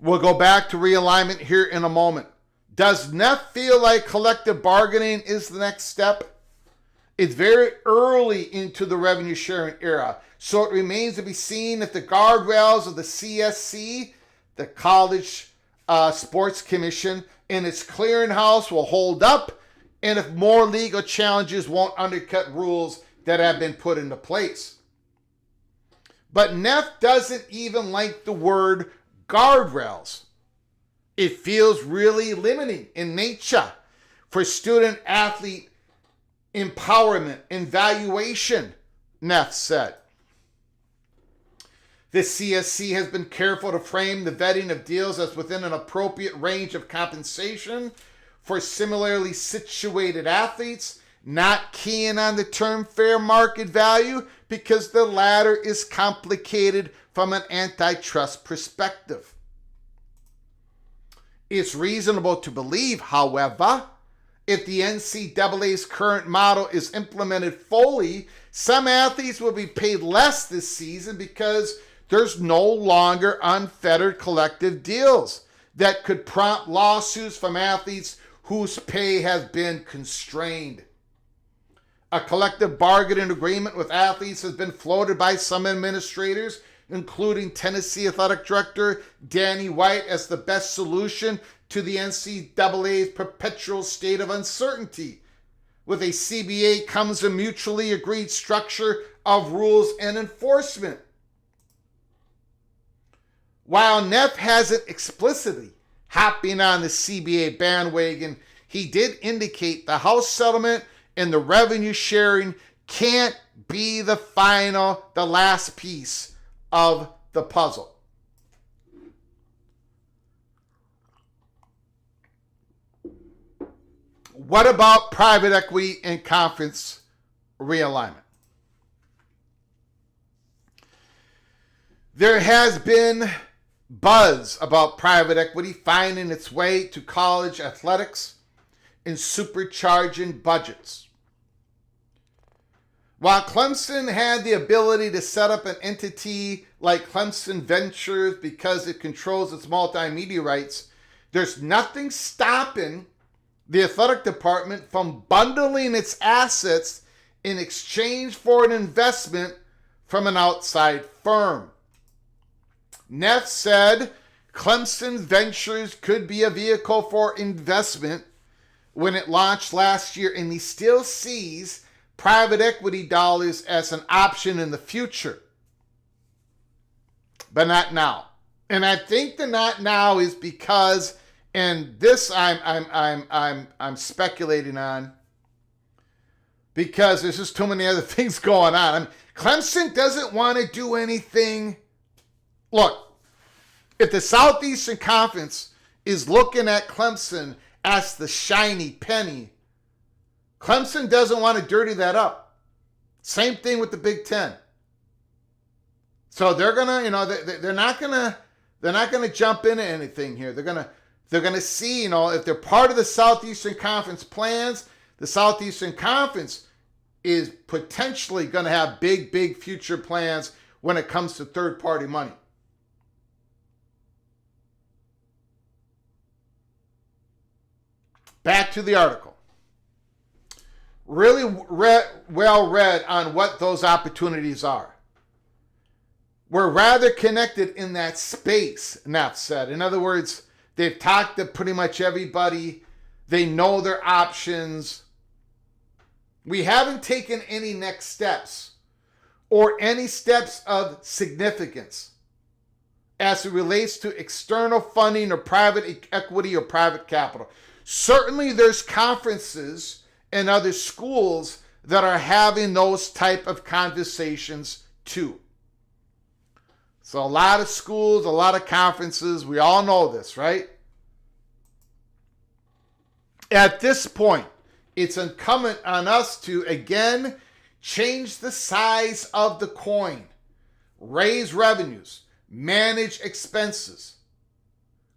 We'll go back to realignment here in a moment. Does Neff feel like collective bargaining is the next step? It's very early into the revenue sharing era, so it remains to be seen if the guardrails of the CSC, the College Sports Commission, and its clearinghouse will hold up, and if more legal challenges won't undercut rules that have been put into place. But Neff doesn't even like the word guardrails. It feels really limiting in nature for student-athlete empowerment and valuation, Neff said. The CSC has been careful to frame the vetting of deals as within an appropriate range of compensation for similarly situated athletes, not keying on the term fair market value because the latter is complicated from an antitrust perspective. It's reasonable to believe, however, if the NCAA's current model is implemented fully, some athletes will be paid less this season because there's no longer unfettered collective deals that could prompt lawsuits from athletes whose pay has been constrained. A collective bargaining agreement with athletes has been floated by some administrators, including Tennessee Athletic Director Danny White, as the best solution to the NCAA's perpetual state of uncertainty. With a CBA comes a mutually agreed structure of rules and enforcement. While Neff hasn't explicitly hopping on the CBA bandwagon, he did indicate the House settlement and the revenue sharing can't be the last piece of the puzzle. What about private equity and conference realignment? There has been buzz about private equity finding its way to college athletics and supercharging budgets. While Clemson had the ability to set up an entity like Clemson Ventures because it controls its multimedia rights, there's nothing stopping the athletic department from bundling its assets in exchange for an investment from an outside firm. Neff said Clemson Ventures could be a vehicle for investment when it launched last year, and he still sees private equity dollars as an option in the future, but not now. And I think the not now is because, and this I'm speculating on, because there's just too many other things going on. Clemson doesn't want to do anything. Look, if the Southeastern Conference is looking at Clemson as the shiny penny, Clemson doesn't want to dirty that up. Same thing with the Big Ten. So they're gonna, they're not gonna jump into anything here. They're gonna see, if they're part of the Southeastern Conference plans, the Southeastern Conference is potentially going to have big future plans when it comes to third-party money. Back to the article. Really well read on what those opportunities are. We're rather connected in that space, Neff said. In other words, they've talked to pretty much everybody. They know their options. We haven't taken any next steps or any steps of significance as it relates to external funding or private equity or private capital. Certainly there's conferences and other schools that are having those type of conversations too. So a lot of schools, a lot of conferences, we all know this, right? At this point, it's incumbent on us to, again, change the size of the coin, raise revenues, manage expenses.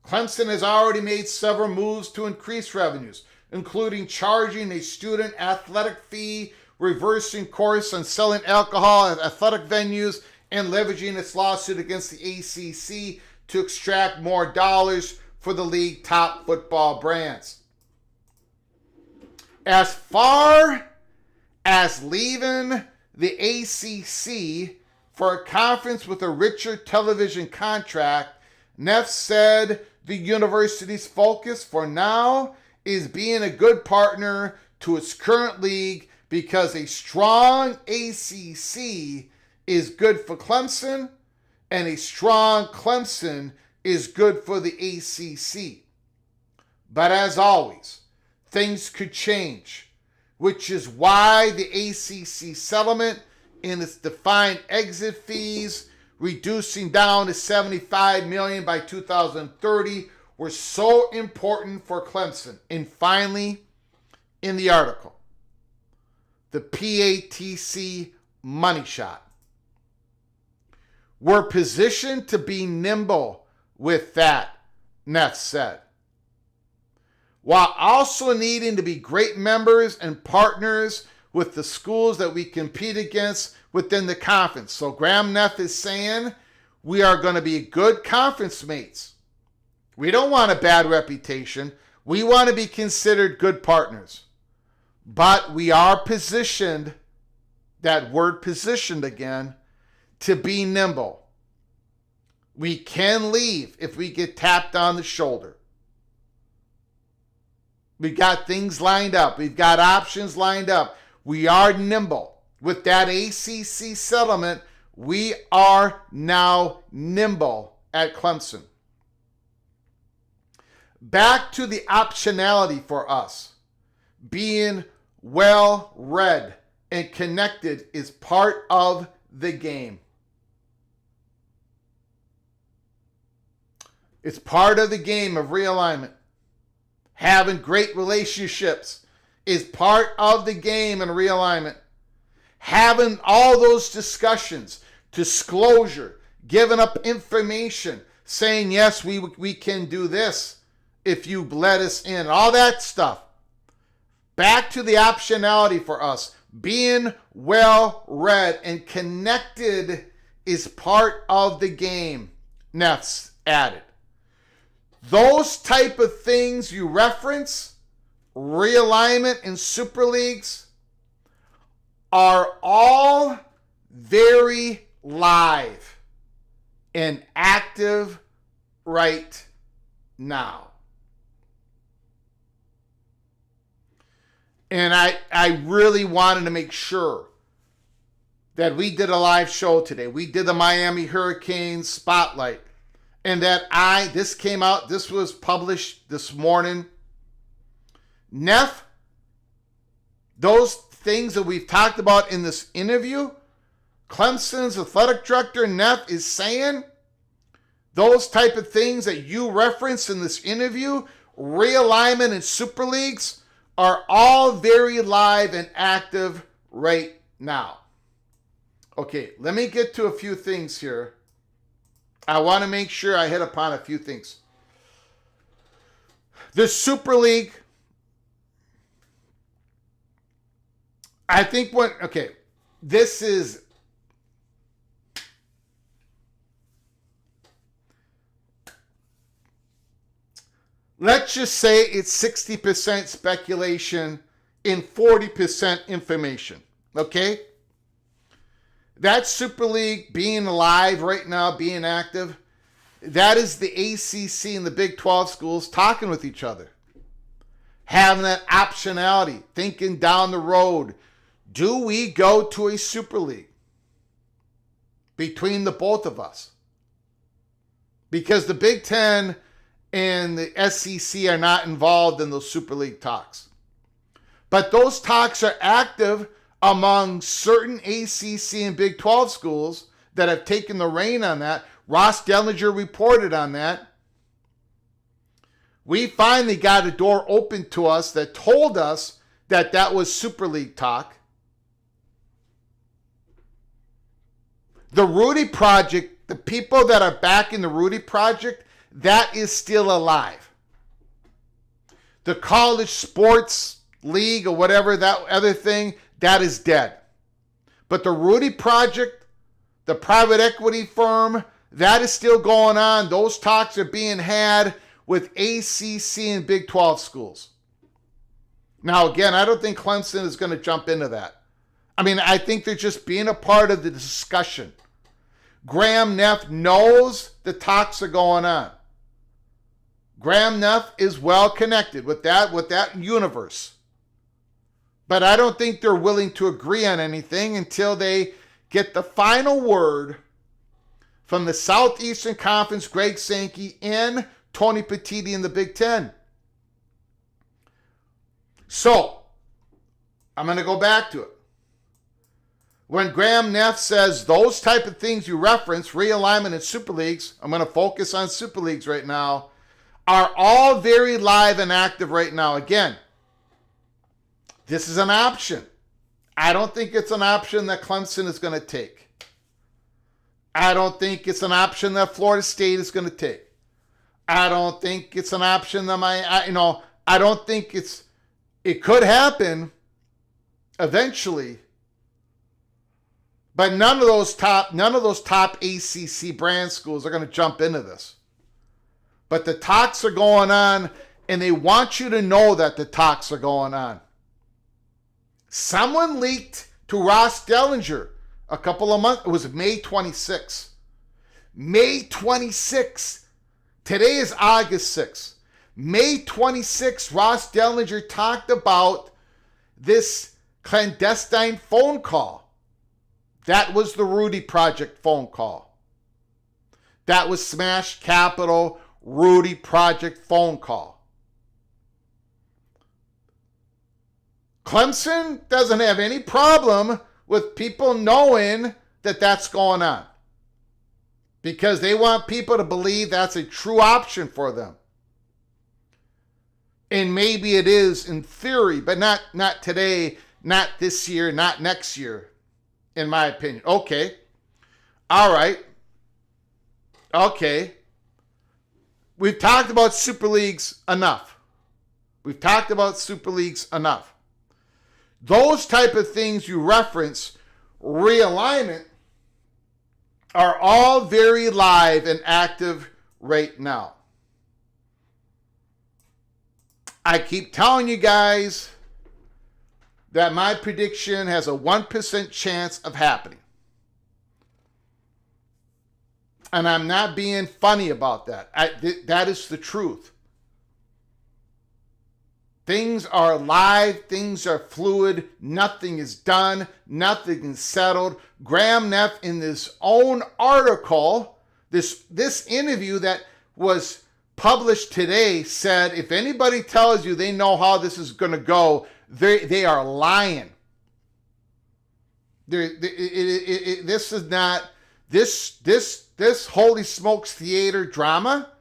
Clemson has already made several moves to increase revenues, including charging a student athletic fee, reversing course on selling alcohol at athletic venues, and leveraging its lawsuit against the ACC to extract more dollars for the league top football brands. As far as leaving the ACC for a conference with a richer television contract, Neff said the university's focus for now is being a good partner to its current league because a strong ACC is good for Clemson and a strong Clemson is good for the ACC. But as always, things could change, which is why the ACC settlement in its defined exit fees, reducing down to $75 million by 2030, were so important for Clemson. And finally, in the article, the PATC money shot. We're positioned to be nimble with that, Neff said, while also needing to be great members and partners with the schools that we compete against within the conference. So Graham Neff is saying we are going to be good conference mates. We don't want a bad reputation. We want to be considered good partners. But we are positioned, that word positioned again, to be nimble. We can leave if we get tapped on the shoulder. We've got things lined up. We've got options lined up. We are nimble. With that ACC settlement, we are now nimble at Clemson. Back to the optionality for us. Being well read and connected is part of the game. It's part of the game of realignment. Having great relationships is part of the game in realignment. Having all those discussions, disclosure, giving up information, saying, yes, we can do this if you let us in, all that stuff. Back to the optionality for us. Being well read and connected is part of the game, Neff's added. Those type of things you reference, realignment and super leagues, are all very live and active right now. And I really wanted to make sure that we did a live show today. We did the Miami Hurricanes Spotlight. And that this came out, this was published this morning. Neff, those things that we've talked about in this interview, Clemson's athletic director, Neff, is saying those type of things that you referenced in this interview, realignment and super leagues, are all very live and active right now. Okay, let me get to a few things here. I want to make sure I hit upon a few things. The Super League I think this is, let's just say it's 60% speculation and 40% information, okay? That Super League being alive right now, being active, that is the ACC and the Big 12 schools talking with each other. Having that optionality, thinking down the road, do we go to a Super League between the both of us? Because the Big Ten and the SEC are not involved in those Super League talks. But those talks are active among certain ACC and Big 12 schools that have taken the reign on that. Ross Dellinger reported on that. We finally got a door open to us that told us that that was Super League talk. The Rudy Project, the people that are backing the Rudy Project, that is still alive. The college sports league or whatever, that other thing, that is dead. But the Rudy Project, the private equity firm, that is still going on. Those talks are being had with ACC and Big 12 schools. Now, again, I don't think Clemson is going to jump into that. I mean, I think they're just being a part of the discussion. Graham Neff knows the talks are going on. Graham Neff is well connected with that universe. But I don't think they're willing to agree on anything until they get the final word from the Southeastern Conference, Greg Sankey, and Tony Petitti in the Big Ten. So, I'm going to go back to it. When Graham Neff says those type of things you reference, realignment and Super Leagues, I'm going to focus on Super Leagues right now, are all very live and active right now. Again, this is an option. I don't think it's an option that Clemson is going to take. I don't think it's an option that Florida State is going to take. I don't think it's an option that I don't think it could happen eventually. But none of those top ACC brand schools are going to jump into this. But the talks are going on, and they want you to know that the talks are going on. Someone leaked to Ross Dellinger a couple of months. It was May 26th. May 26th. Today is August 6th. May 26th, Ross Dellinger talked about this clandestine phone call. That was the Rudy Project phone call. That was Smash Capital Rudy Project phone call. Clemson doesn't have any problem with people knowing that that's going on, because they want people to believe that's a true option for them. And maybe it is in theory, but not today, not this year, not next year, in my opinion. Okay. All right. Okay. We've talked about Super Leagues enough. We've talked about Super Leagues enough. Those type of things you reference, realignment, are all very live and active right now. I keep telling you guys that my prediction has a 1% chance of happening. And I'm not being funny about that. That is the truth. Things are live. Things are fluid. Nothing is done. Nothing is settled. Graham Neff, in his own article, this interview that was published today, said if anybody tells you they know how this is going to go, they are lying. This is not this Holy Smokes theater drama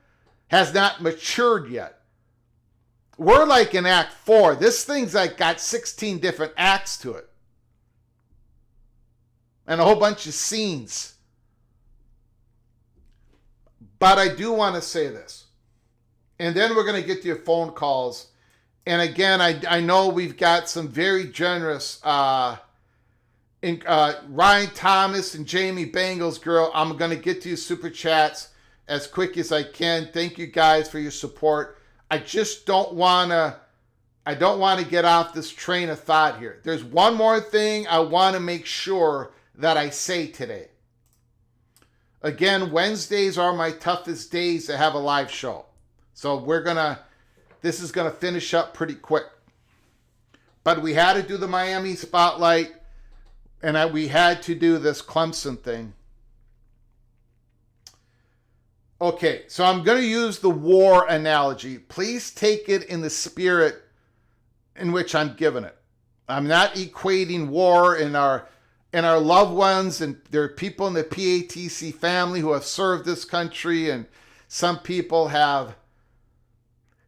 has not matured yet. We're like in Act 4. This thing's like got 16 different acts to it. And a whole bunch of scenes. But I do want to say this. And then we're going to get to your phone calls And again, I know we've got some very generous Ryan Thomas and Jamie Bangles girl. I'm going to get to your super chats as quick as I can. Thank you guys for your support. I just don't want to get off this train of thought here. There's one more thing I want to make sure that I say today. Again, Wednesdays are my toughest days to have a live show. So this is going to finish up pretty quick. But we had to do the Miami Spotlight, and we had to do this Clemson thing. Okay, so I'm going to use the war analogy. Please take it in the spirit in which I'm giving it. I'm not equating war in our loved ones, and there are people in the PATC family who have served this country, and some people have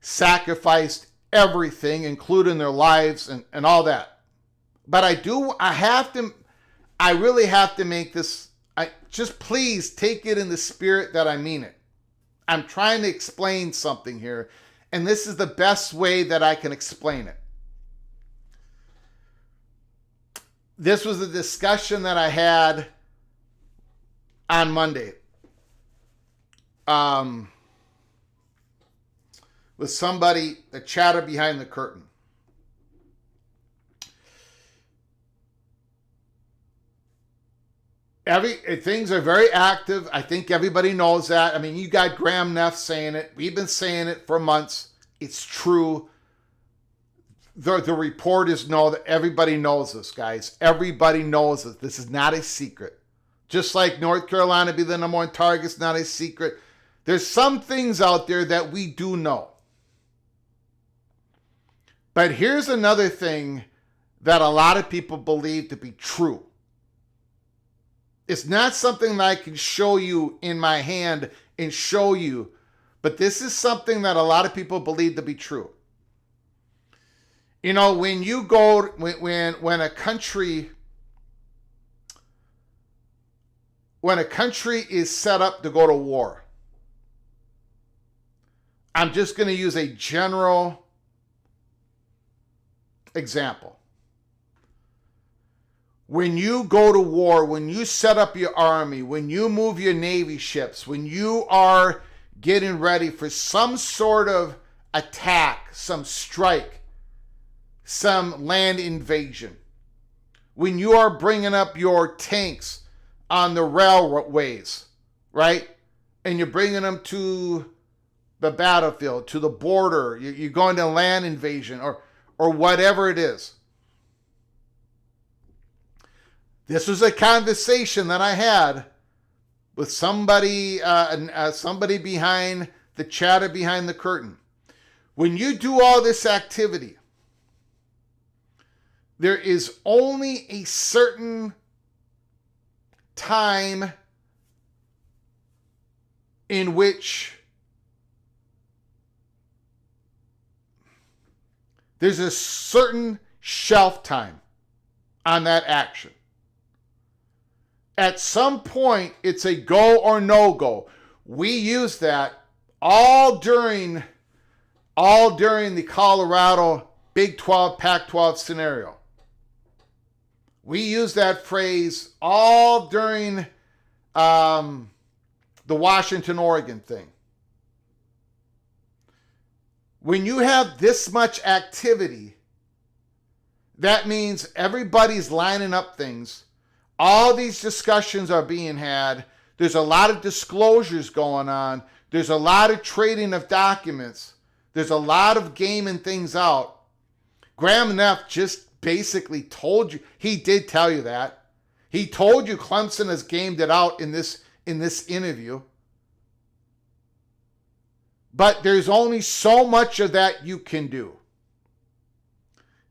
sacrificed everything, including their lives and all that. But I really have to make this, just please take it in the spirit that I mean it. I'm trying to explain something here, and this is the best way that I can explain it. This was a discussion that I had on Monday with somebody, a chatter behind the curtain. Things are very active. I think everybody knows that. I mean, you got Graham Neff saying it. We've been saying it for months. It's true. The reporters know that everybody knows this, guys. Everybody knows this. This is not a secret. Just like North Carolina be the number one target, it's not a secret. There's some things out there that we do know. But here's another thing that a lot of people believe to be true. It's not something that I can show you in my hand and show you, but this is something that a lot of people believe to be true. You know, when you go, when a country is set up to go to war, I'm just going to use a general example. When you go to war, when you set up your army, when you move your Navy ships, when you are getting ready for some sort of attack, some strike, some land invasion, when you are bringing up your tanks on the railways, right? And you're bringing them to the battlefield, to the border, you're going to land invasion or whatever it is. This was a conversation that I had with somebody behind the chatter behind the curtain. When you do all this activity, there is only a certain time in which there's a certain shelf time on that action. At some point, it's a go or no go. We use that all during the Colorado Big 12, Pac-12 scenario. We use that phrase all during the Washington-Oregon thing. When you have this much activity, that means everybody's lining up things. All these discussions are being had. There's a lot of disclosures going on. There's a lot of trading of documents. There's a lot of gaming things out. Graham Neff just basically told you. He did tell you that. He told you Clemson has gamed it out in this interview. But there's only so much of that you can do.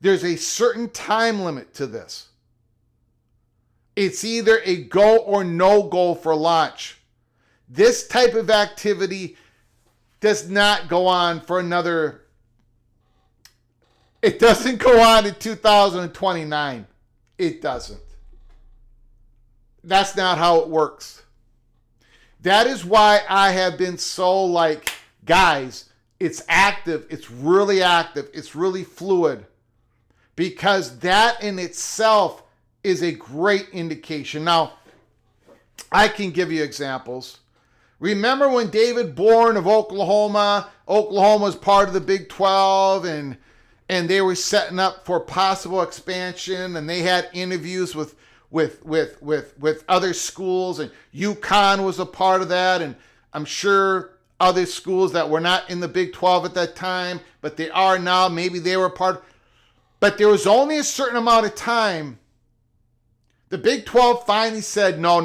There's a certain time limit to this. It's either a go or no go for launch. This type of activity does not go on for another. It doesn't go on in 2029. It doesn't. That's not how it works. That is why I have been so guys, It's active. It's really active. It's really fluid. Because that in itself is a great indication. Now, I can give you examples. Remember when David Bourne of Oklahoma was part of the Big 12, and they were setting up for possible expansion, and they had interviews with other schools, and UConn was a part of that, and I'm sure other schools that were not in the Big 12 at that time, but they are now. Maybe they were part. But there was only a certain amount of time. The Big 12 finally said, no,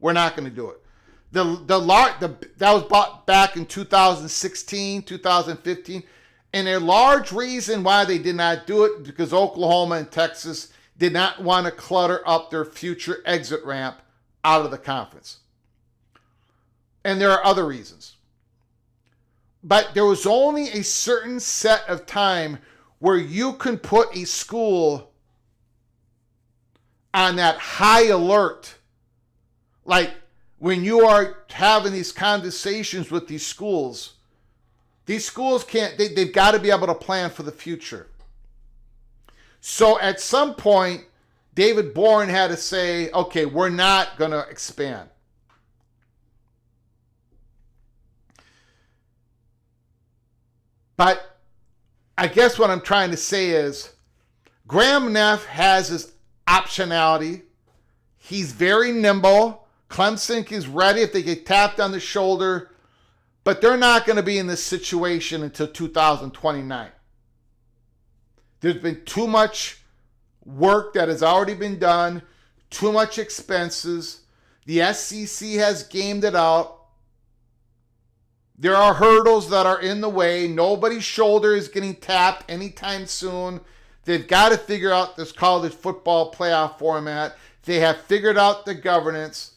we're not going to do it. That was bought back in 2016, 2015. And a large reason why they did not do it because Oklahoma and Texas did not want to clutter up their future exit ramp out of the conference. And there are other reasons. But there was only a certain set of time where you can put a school on that high alert. Like when you are having these conversations with these schools can't, they've got to be able to plan for the future. So at some point, David Bourne had to say, okay, we're not going to expand. But I guess what I'm trying to say is Graham Neff has his optionality. He's very nimble. Clemson is ready if they get tapped on the shoulder. But they're not going to be in this situation until 2029. There's been too much work that has already been done, too much expenses. The SEC has gamed it out. There are hurdles that are in the way. Nobody's shoulder is getting tapped anytime soon. They've got to figure out this college football playoff format. They have figured out the governance.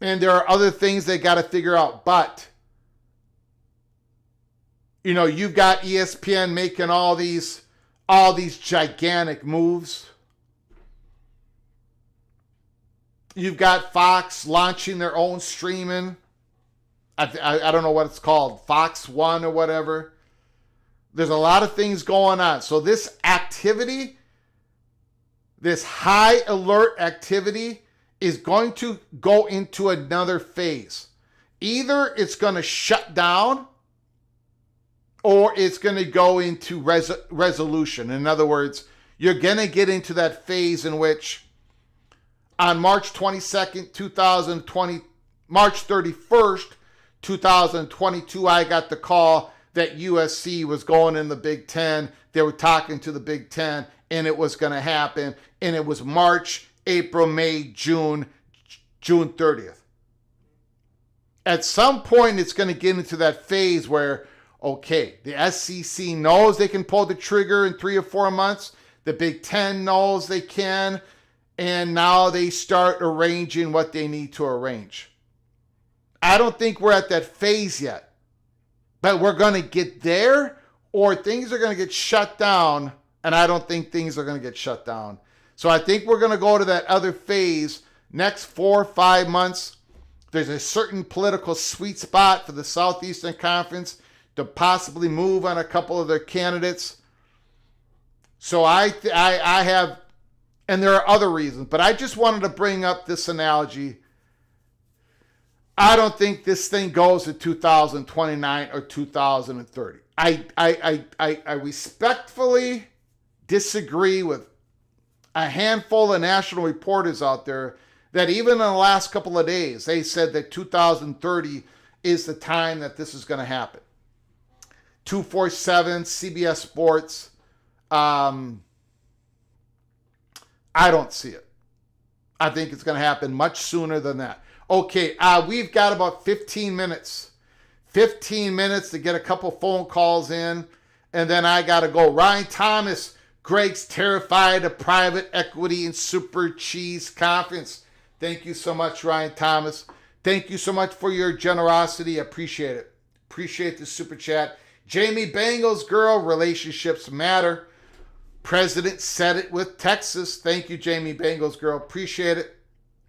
And there are other things they got to figure out. But, you've got ESPN making all these gigantic moves. You've got Fox launching their own streaming. I don't know what it's called, Fox One or whatever. There's a lot of things going on. So this activity, this high alert activity, is going to go into another phase. Either it's going to shut down or it's going to go into resolution. In other words, you're going to get into that phase in which on March 22nd, 2020, March 31st, 2022, I got the call that USC was going in the Big Ten. They were talking to the Big Ten, and it was going to happen. And it was March, April, May, June 30th. At some point, it's going to get into that phase where, okay, the SEC knows they can pull the trigger in 3 or 4 months. The Big Ten knows they can. And now they start arranging what they need to arrange. I don't think we're at that phase yet. But we're going to get there, or things are going to get shut down. And I don't think things are going to get shut down. So I think we're going to go to that other phase next 4 or 5 months. There's a certain political sweet spot for the Southeastern Conference to possibly move on a couple of their candidates. So I have, and there are other reasons, but I just wanted to bring up this analogy. I don't think this thing goes to 2029 or 2030. I respectfully disagree with a handful of national reporters out there that even in the last couple of days, they said that 2030 is the time that this is going to happen. 247, CBS Sports. I don't see it. I think it's going to happen much sooner than that. Okay, we've got about 15 minutes. 15 minutes to get a couple phone calls in, and then I got to go. Ryan Thomas, Greg's terrified of private equity and super cheese conference. Thank you so much, Ryan Thomas. Thank you so much for your generosity. I appreciate it. Appreciate the super chat. Jamie Bengals girl, relationships matter. President said it with Texas. Thank you, Jamie Bengals girl. Appreciate it.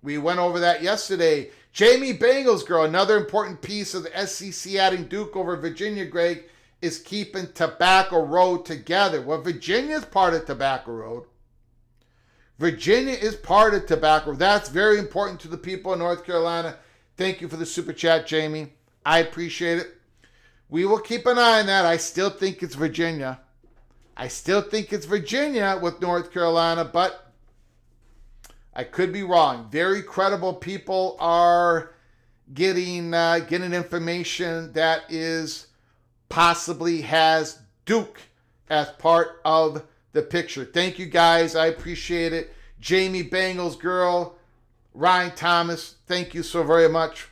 We went over that yesterday. Jamie Bengals girl, another important piece of the SEC adding Duke over Virginia, Greg, is keeping Tobacco Road together. Well, Virginia is part of Tobacco Road. Virginia is part of Tobacco. That's very important to the people of North Carolina. Thank you for the super chat, Jamie. I appreciate it. We will keep an eye on that. I still think it's Virginia. I still think it's Virginia with North Carolina, but I could be wrong. Very credible people are getting information that is possibly has Duke as part of the picture. Thank you, guys. I appreciate it. Jamie Bengals girl, Ryan Thomas, thank you so very much.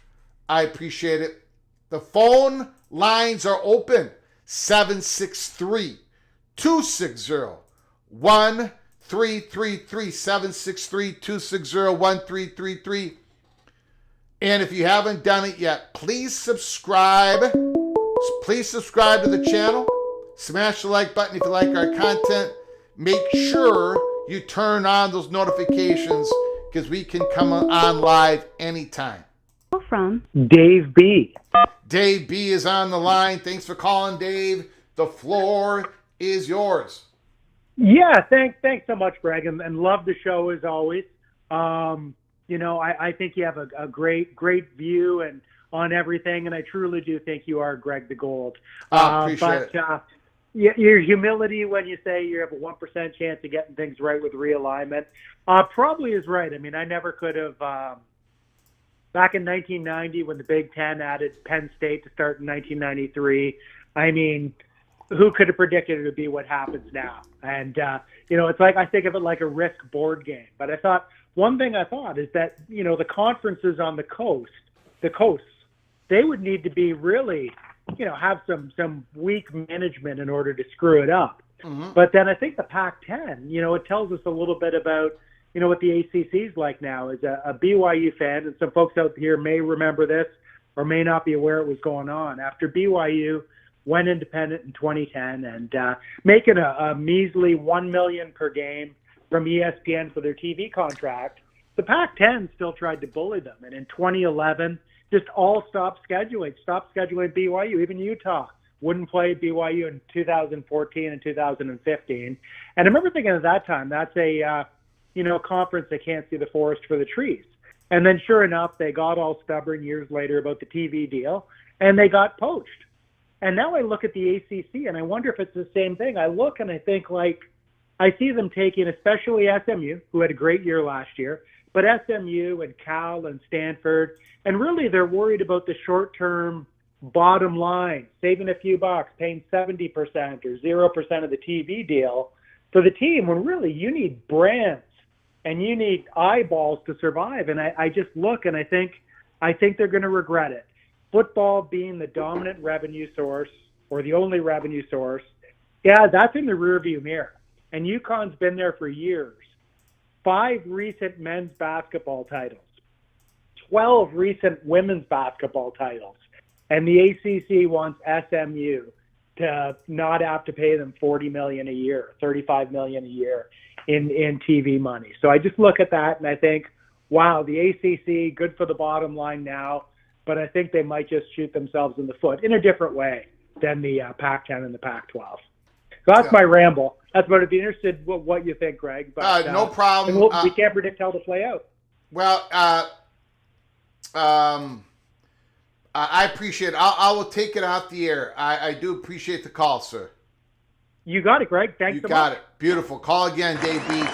I appreciate it. The phone lines are open. 763-260-1333. 763-260-1333. And if you haven't done it yet, please subscribe. Please subscribe to the channel. Smash the like button if you like our content. Make sure you turn on those notifications because we can come on live anytime. From Dave B. Dave B is on the line. Thanks for calling, Dave. The floor is yours. Yeah, thanks so much, Greg, and love the show as always. I think you have a great view and on everything, and I truly do think you are Greg the Gold. Appreciate it. Your humility when you say you have a 1% chance of getting things right with realignment probably is right. I mean, I never could have, back in 1990 when the Big Ten added Penn State to start in 1993, I mean, who could have predicted it would be what happens now? And, it's like I think of it like a Risk board game. But one thing I thought is that, the conferences on the coasts, they would need to be really, have some weak management in order to screw it up. Mm-hmm. But then I think the Pac-10, it tells us a little bit about, what the ACC is like now. As a BYU fan, and some folks out here may remember this or may not be aware it was going on. After BYU went independent in 2010 and making a measly $1 million per game from ESPN for their TV contract, the Pac-10 still tried to bully them. And in 2011, just all stopped scheduling BYU. Even Utah wouldn't play BYU in 2014 and 2015. And I remember thinking at that time, that's a conference that can't see the forest for the trees. And then sure enough, they got all stubborn years later about the TV deal, and they got poached. And now I look at the ACC, and I wonder if it's the same thing. I look and I think, I see them taking, especially SMU, who had a great year last year, but SMU and Cal and Stanford, and really they're worried about the short-term bottom line, saving a few bucks, paying 70% or 0% of the TV deal for the team, when really you need brands and you need eyeballs to survive. And I just look and I think they're going to regret it. Football being the dominant revenue source or the only revenue source, yeah, that's in the rearview mirror. And UConn's been there for years. 5 recent men's basketball titles, 12 recent women's basketball titles, and the ACC wants SMU to not have to pay them $40 million a year, $35 million a year in TV money. So I just look at that and I think, wow, the ACC, good for the bottom line now, but I think they might just shoot themselves in the foot in a different way than the Pac-10 and the Pac-12. So that's my ramble. That's about it. Be interested what you think, Greg. But, no problem. We can't predict how to play out. Well, I appreciate it. I will take it off the air. I do appreciate the call, sir. You got it, Greg. Thanks so much. You got it. Beautiful. Call again, Dave B.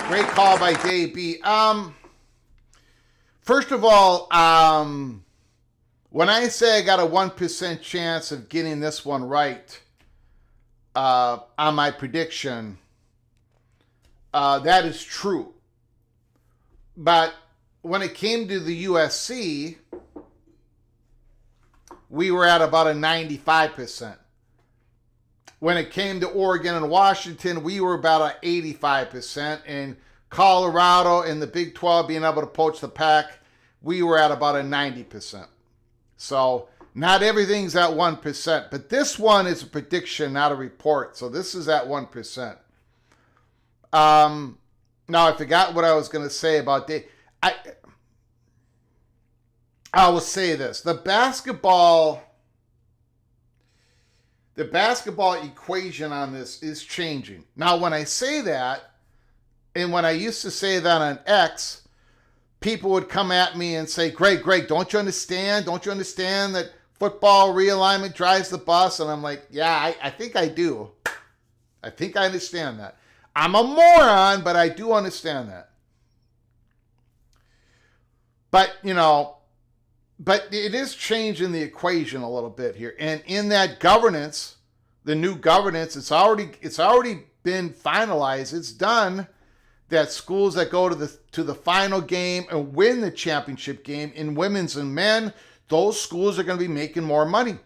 Great call by Dave B. First of all, when I say I got a 1% chance of getting this one right on my prediction, that is true. But when it came to the USC, we were at about a 95%. When it came to Oregon and Washington, we were about an 85%. And Colorado and the Big 12 being able to poach the Pac, we were at about a 90%. So Not everything's at 1%, but this one is a prediction, not a report. So this is at 1%. Now I forgot what I was going to say about I will say this. The basketball equation on this is changing. Now, when I say that, and when I used to say that on X, people would come at me and say, Greg, don't you understand? Don't you understand that football realignment drives the bus? And I'm like, yeah, I think I do. I think I understand that. I'm a moron, but I do understand that. But, but it is changing the equation a little bit here. And in that governance, the new governance, it's already been finalized. It's done that schools that go to the final game and win the championship game in women's and men, those schools are going to be making more money.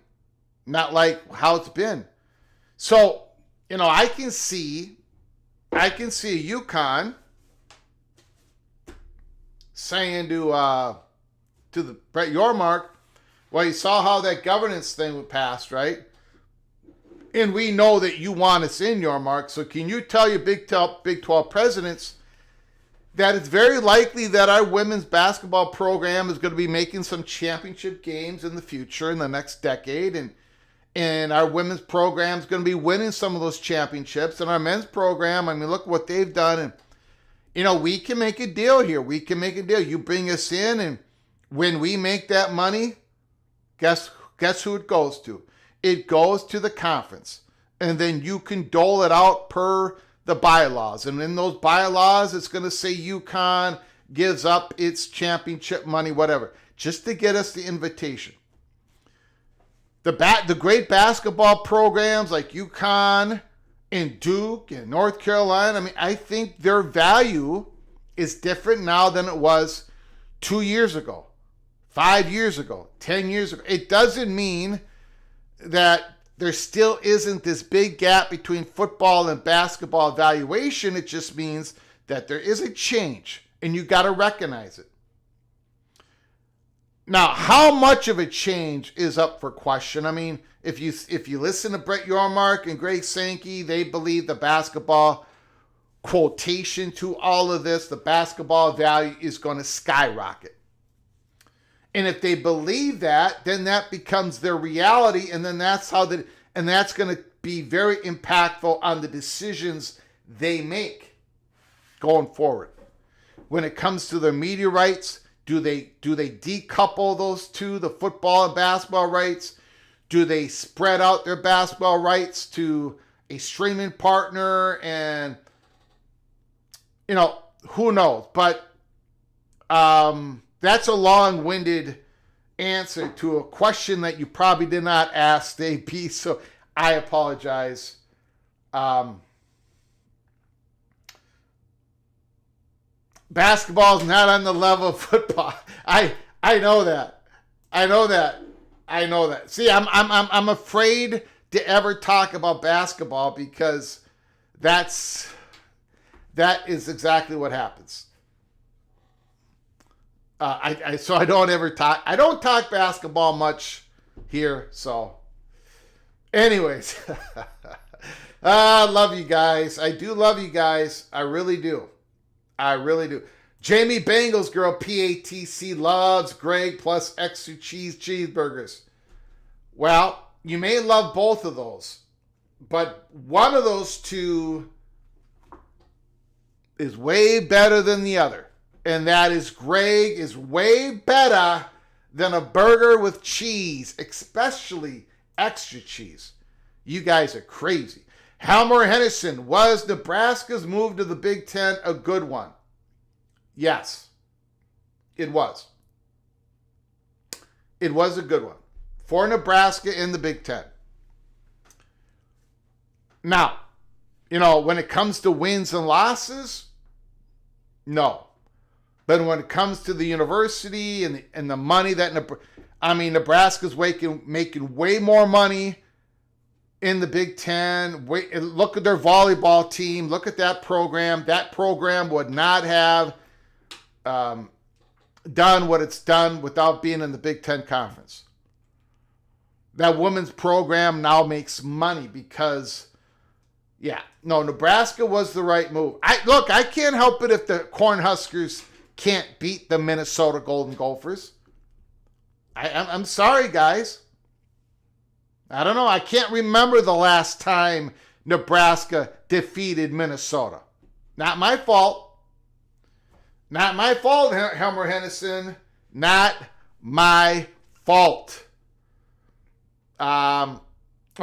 Not like how it's been. So, I can see a UConn saying to the Brett Yormark, well, you saw how that governance thing was passed, right? And we know that you want us in, Yormark. So can you tell your Big 12 presidents that it's very likely that our women's basketball program is going to be making some championship games in the future, in the next decade, and our women's program is going to be winning some of those championships, and our men's program, I mean, look what they've done, and we can make a deal here. We can make a deal. You bring us in, and when we make that money, guess who it goes to? It goes to the conference, and then you can dole it out per the bylaws, and in those bylaws, it's going to say UConn gives up its championship money, whatever, just to get us the invitation. The great basketball programs like UConn and Duke and North Carolina, I mean, I think their value is different now than it was 2 years ago, 5 years ago, 10 years ago. It doesn't mean that there still isn't this big gap between football and basketball valuation. It just means that there is a change, and you got to recognize it. Now, how much of a change is up for question? I mean, if you listen to Brett Yormark and Greg Sankey, they believe the basketball quotation to all of this, the basketball value is going to skyrocket. And if they believe that, then that becomes their reality, and then that's going to be very impactful on the decisions they make going forward. When it comes to their media rights, do they decouple those two, the football and basketball rights? Do they spread out their basketball rights to a streaming partner? And, who knows? But that's a long-winded answer to a question that you probably did not ask, Dave P. So I apologize. Basketball is not on the level of football. I know that. See, I'm afraid to ever talk about basketball because that is exactly what happens. So I don't ever talk. I don't talk basketball much here. So, anyways, I love you guys. I do love you guys. I really do. Jamie Bengals girl PATC loves Greg plus extra cheese cheeseburgers. Well, you may love both of those, but one of those two is way better than the other. And that is Greg is way better than a burger with cheese, especially extra cheese. You guys are crazy. Helmer Henderson, was Nebraska's move to the Big Ten a good one? Yes, it was. It was a good one for Nebraska in the Big Ten. Now, when it comes to wins and losses, no. But when it comes to the university and the money that Nebraska's making way more money in the Big Ten. Look at their volleyball team. Look at that program. That program would not have done what it's done without being in the Big Ten Conference. That women's program now makes money because, Nebraska was the right move. I can't help it if the Cornhuskers can't beat the Minnesota Golden Gophers. I'm sorry, guys. I don't know. I can't remember the last time Nebraska defeated Minnesota. Not my fault. Not my fault, Helmer Hennessy. Not my fault. Or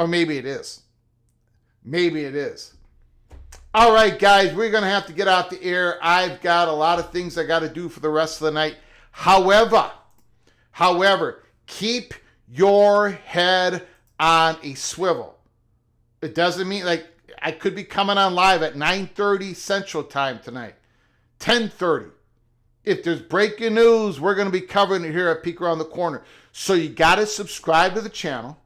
maybe it is. Maybe it is. All right, guys, we're going to have to get out the air. I've got a lot of things I got to do for the rest of the night. However, keep your head on a swivel. It doesn't mean like I could be coming on live at 9:30 Central Time tonight, 10:30. If there's breaking news, we're going to be covering it here at Peek Around the Corner. So you got to subscribe to the channel.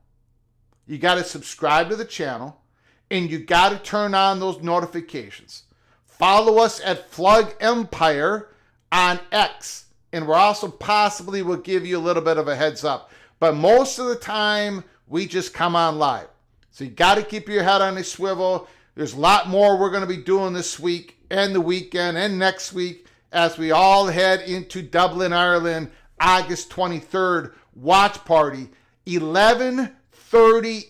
And you got to turn on those notifications. Follow us at Flug Empire on X. And we're also possibly will give you a little bit of a heads up. But most of the time, we just come on live. So you got to keep your head on a swivel. There's a lot more we're going to be doing this week and the weekend and next week as we all head into Dublin, Ireland, August 23rd, watch party, 11:30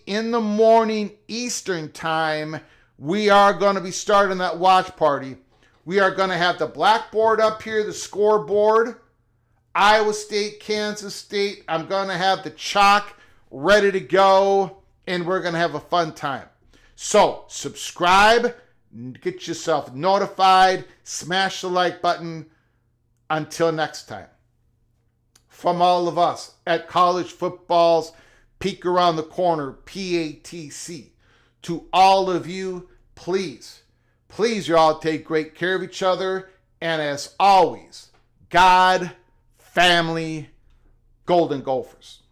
in the morning Eastern time. We are going to be starting that watch party. We are going to have the blackboard up here, the scoreboard, Iowa State, Kansas State. I'm going to have the chalk ready to go, and we're going to have a fun time. So subscribe, get yourself notified, smash the like button. Until next time. From all of us at College Football's Peek Around the Corner, PATC, to all of you, please you all take great care of each other. And as always, God, family, Golden Gophers.